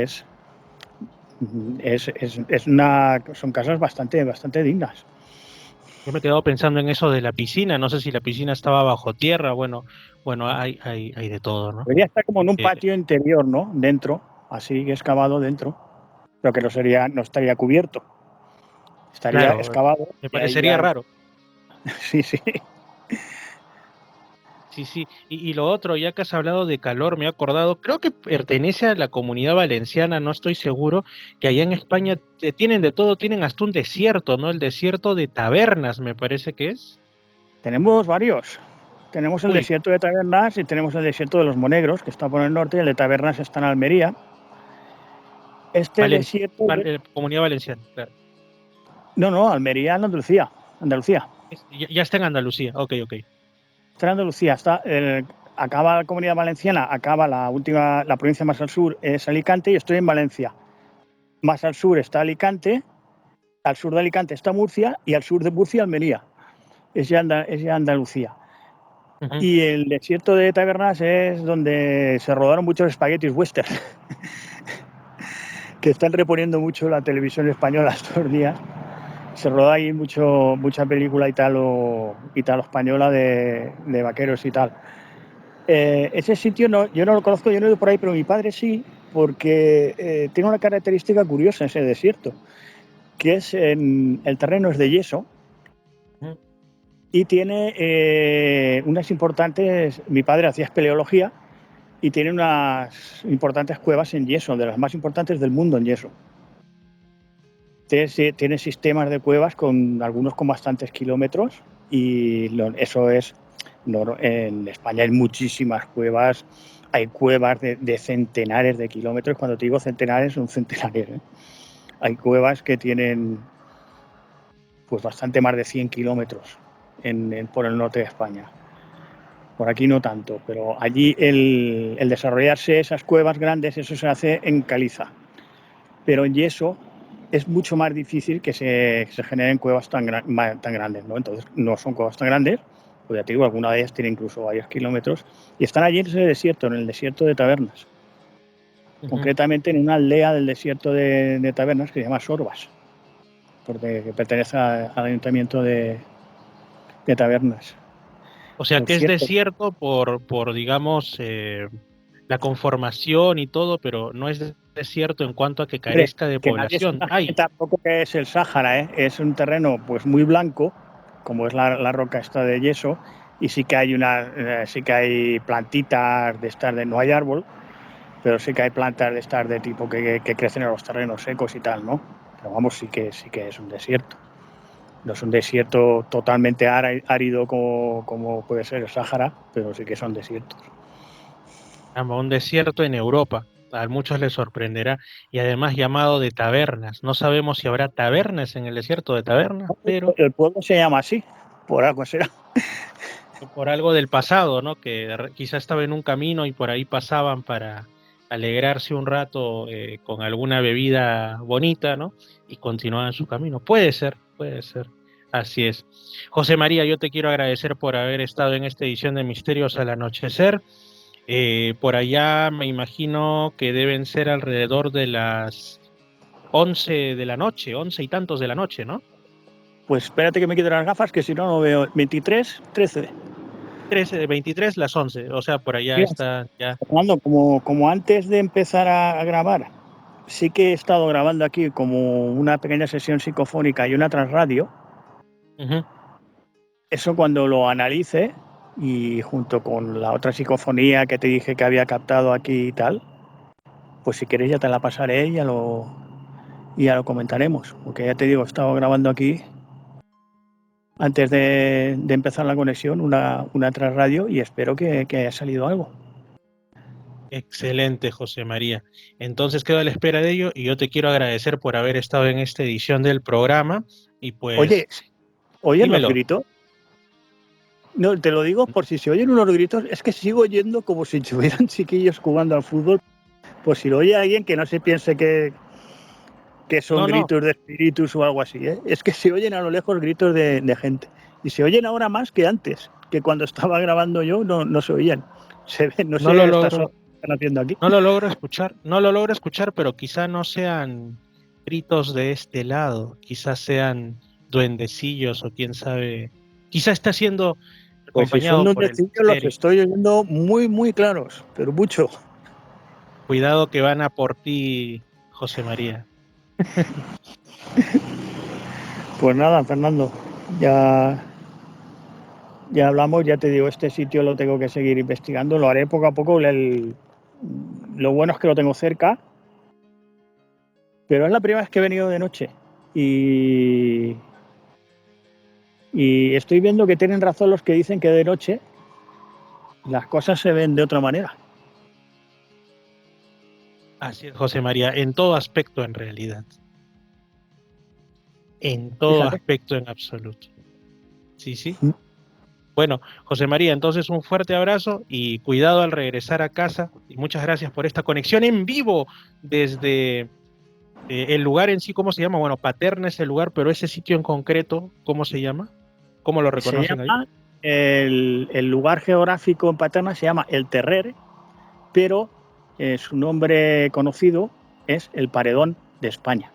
Speaker 5: son casas bastante dignas.
Speaker 6: Yo me he quedado pensando en eso de la piscina, no sé si la piscina estaba bajo tierra, bueno, hay de todo, ¿no?
Speaker 5: Debería estar como en un patio interior, ¿no? Dentro, así excavado dentro, pero que no estaría cubierto. Estaría
Speaker 6: Claro,
Speaker 5: excavado.
Speaker 6: me
Speaker 5: Y ahí
Speaker 6: parecería
Speaker 5: ya...
Speaker 6: raro.
Speaker 5: Sí, sí.
Speaker 6: Sí, sí. Y lo otro, ya que has hablado de calor, me he acordado, creo que pertenece a la Comunidad Valenciana, no estoy seguro, que allá en España tienen de todo, tienen hasta un desierto, ¿no? El desierto de Tabernas, me parece que es.
Speaker 5: Tenemos varios. Tenemos el
Speaker 6: Uy,
Speaker 5: desierto de Tabernas y tenemos el desierto de los Monegros, que está por el norte, y el de Tabernas está en Almería. Este
Speaker 6: Valencia,
Speaker 5: desierto...
Speaker 6: Comunidad Valenciana, claro.
Speaker 5: No, Almería en Andalucía. Andalucía.
Speaker 6: Ya está en Andalucía, ok, ok.
Speaker 5: Está en Andalucía. Acaba la Comunidad Valenciana, acaba la provincia más al sur es Alicante y estoy en Valencia. Más al sur está Alicante, al sur de Alicante está Murcia y al sur de Murcia Almería. Es ya Andalucía.
Speaker 6: Ujú.
Speaker 5: Y el desierto de Tabernas es donde se rodaron muchos espaguetis western, que están reponiendo mucho la televisión española estos días. Se roda ahí mucha película italo española de vaqueros y tal. Ese sitio yo no lo conozco, yo no he ido por ahí, pero mi padre sí, porque tiene una característica curiosa ese desierto, que es el terreno es de yeso
Speaker 6: Ujú.
Speaker 5: y tiene unas importantes, mi padre hacía espeleología y tiene unas importantes cuevas en yeso, de las más importantes del mundo en yeso. Tiene sistemas de cuevas con algunos con bastantes kilómetros y eso es, en España hay muchísimas cuevas, hay cuevas de centenares de kilómetros, cuando te digo centenares son centenares, ¿eh? Hay cuevas que tienen pues bastante más de 100 kilómetros por el norte de España. Por aquí no tanto, pero allí el desarrollarse esas cuevas grandes, eso se hace en caliza. Pero en yeso es mucho más difícil que se generen cuevas tan grandes, ¿no? Entonces no son cuevas tan grandes, pues ya te digo, alguna de ellas tiene incluso varios kilómetros, y están allí en ese desierto, en el desierto de Tabernas.
Speaker 6: Ujú.
Speaker 5: Concretamente en una aldea del desierto de Tabernas que se llama Sorbas, porque pertenece al ayuntamiento de Tabernas.
Speaker 6: O sea
Speaker 5: Por
Speaker 6: que es
Speaker 5: cierto,
Speaker 6: desierto por digamos, la conformación y todo, pero no es desierto en cuanto a que
Speaker 5: hombre,
Speaker 6: carezca de
Speaker 5: que nadie se
Speaker 6: población.
Speaker 5: imagine
Speaker 6: Hay.
Speaker 5: tampoco que es el Sáhara, ¿eh? Es un terreno pues muy blanco, como es la roca esta de yeso, y sí que hay plantitas de estas no hay árbol, pero sí que hay plantas de estas de tipo que crecen en los terrenos secos y tal, ¿no? Pero vamos, sí que es un desierto. No es un desierto totalmente árido como puede ser el Sáhara, pero sí que son desiertos.
Speaker 6: Un desierto en Europa. A muchos les sorprenderá. Y además llamado de tabernas. No sabemos si habrá tabernas en el desierto de tabernas, pero
Speaker 5: El pueblo se llama así, por algo será.
Speaker 6: por algo del pasado, ¿no? Que quizá estaba en un camino y por ahí pasaban para alegrarse un rato con alguna bebida bonita, ¿no? Y continuaban su camino. Puede ser, puede ser. Así es. José María, yo te quiero agradecer por haber estado en esta edición de Misterios al Anochecer. Por allá me imagino que deben ser alrededor de las 11 de la noche, 11 y tantos de la noche, ¿no?
Speaker 5: Pues espérate que me quite las gafas, que si no, no veo. 23, 13.
Speaker 6: 13, 23, las 11, o sea, por allá
Speaker 5: Mira,
Speaker 6: está ya.
Speaker 5: Fernando, como antes de empezar a grabar, sí que he estado grabando aquí como una pequeña sesión psicofónica y una transradio.
Speaker 6: Ujú.
Speaker 5: Eso cuando lo analice y junto con la otra psicofonía que te dije que había captado aquí y tal, pues si quieres ya te la pasaré y ya lo comentaremos. Porque ya te digo, he estado grabando aquí antes de empezar la conexión, una transradio, y espero que haya salido algo.
Speaker 6: Excelente, José María. Entonces quedo a la espera de ello y yo te quiero agradecer por haber estado en esta edición del programa. Y pues,
Speaker 5: ¿oyes
Speaker 6: dímelo.
Speaker 5: los gritos? No, te lo digo por si se oyen unos gritos, es que sigo oyendo como si estuvieran chiquillos jugando al fútbol. Por si lo oye alguien que no se piense que son gritos de espíritus o algo así, ¿eh? Es que se oyen a lo lejos gritos de gente. Y se oyen ahora más que antes, que cuando estaba grabando yo no se oían. Se ven, no sé
Speaker 6: lo
Speaker 5: estas
Speaker 6: logro.
Speaker 5: horas que están haciendo aquí.
Speaker 6: No lo logro escuchar, pero quizá no sean gritos de este lado, quizás sean duendecillos o quién sabe, quizá está siendo
Speaker 5: Pues si
Speaker 6: acompañado
Speaker 5: son
Speaker 6: por el
Speaker 5: duendecillos, los
Speaker 6: misterio.
Speaker 5: estoy oyendo muy claros, pero mucho.
Speaker 6: Cuidado que van a por ti, José María.
Speaker 5: Pues nada, Fernando, ya hablamos, ya te digo, este sitio lo tengo que seguir investigando, lo haré poco a poco. Lo bueno es que lo tengo cerca, pero es la primera vez que he venido de noche y estoy viendo que tienen razón los que dicen que de noche las cosas se ven de otra manera.
Speaker 6: Así es, José María, en todo aspecto en realidad. En todo
Speaker 5: Fíjate.
Speaker 6: aspecto en absoluto. Sí. Bueno, José María, entonces un fuerte abrazo y cuidado al regresar a casa. Y muchas gracias por esta conexión en vivo desde el lugar en sí. ¿Cómo se llama? Bueno, Paterna es el lugar, pero ese sitio en concreto, ¿cómo se llama? ¿Cómo lo reconocen
Speaker 5: Se llama,
Speaker 6: ahí?
Speaker 5: el lugar geográfico en Paterna se llama El Terrer, pero su nombre conocido es el Paredón de España.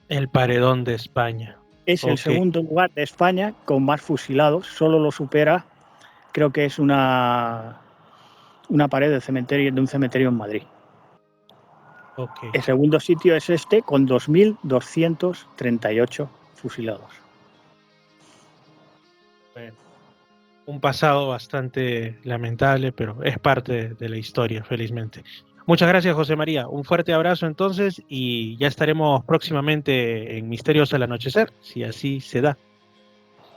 Speaker 6: El Paredón de España.
Speaker 5: Es el segundo lugar de España con más fusilados, solo lo supera, creo que es una pared de un cementerio en Madrid.
Speaker 6: Okay.
Speaker 5: El segundo sitio es este, con 2.238 fusilados.
Speaker 6: Bueno, un pasado bastante lamentable, pero es parte de la historia, felizmente. Muchas gracias, José María. Un fuerte abrazo entonces y ya estaremos próximamente en Misterios al Anochecer, si así se da.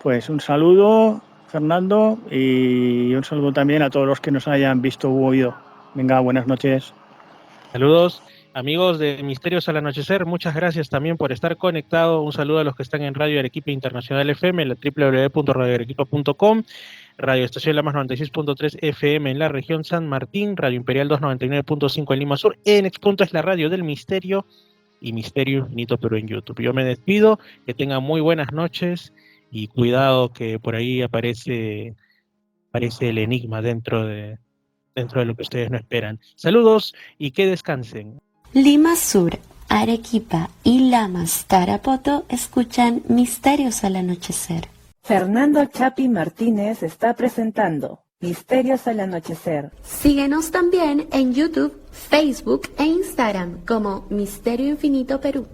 Speaker 5: Pues un saludo, Fernando, y un saludo también a todos los que nos hayan visto u oído. Venga, buenas noches.
Speaker 6: Saludos, amigos de Misterios al Anochecer. Muchas gracias también por estar conectado. Un saludo a los que están en Radio Arequipa Internacional FM, la www.radioarequipa.com. Radio Estación La Más 96.3 FM en la región San Martín, Radio Imperial 299.5 en Lima Sur, ENEX. Es la radio del misterio y Misterio Infinito Perú en YouTube. Yo me despido, que tengan muy buenas noches y cuidado que por ahí aparece el enigma dentro de lo que ustedes no esperan. Saludos y que descansen.
Speaker 2: Lima Sur, Arequipa y Lamas Tarapoto escuchan Misterios al Anochecer.
Speaker 3: Fernando Chapi Martínez está presentando Misterios al Anochecer.
Speaker 2: Síguenos también en YouTube, Facebook e Instagram como Misterio Infinito Perú.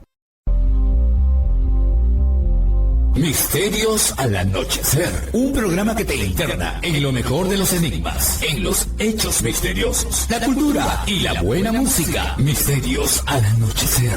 Speaker 1: Misterios al Anochecer, un programa que te interna en lo mejor de los enigmas, en los hechos misteriosos, la cultura y la buena música. Misterios al Anochecer.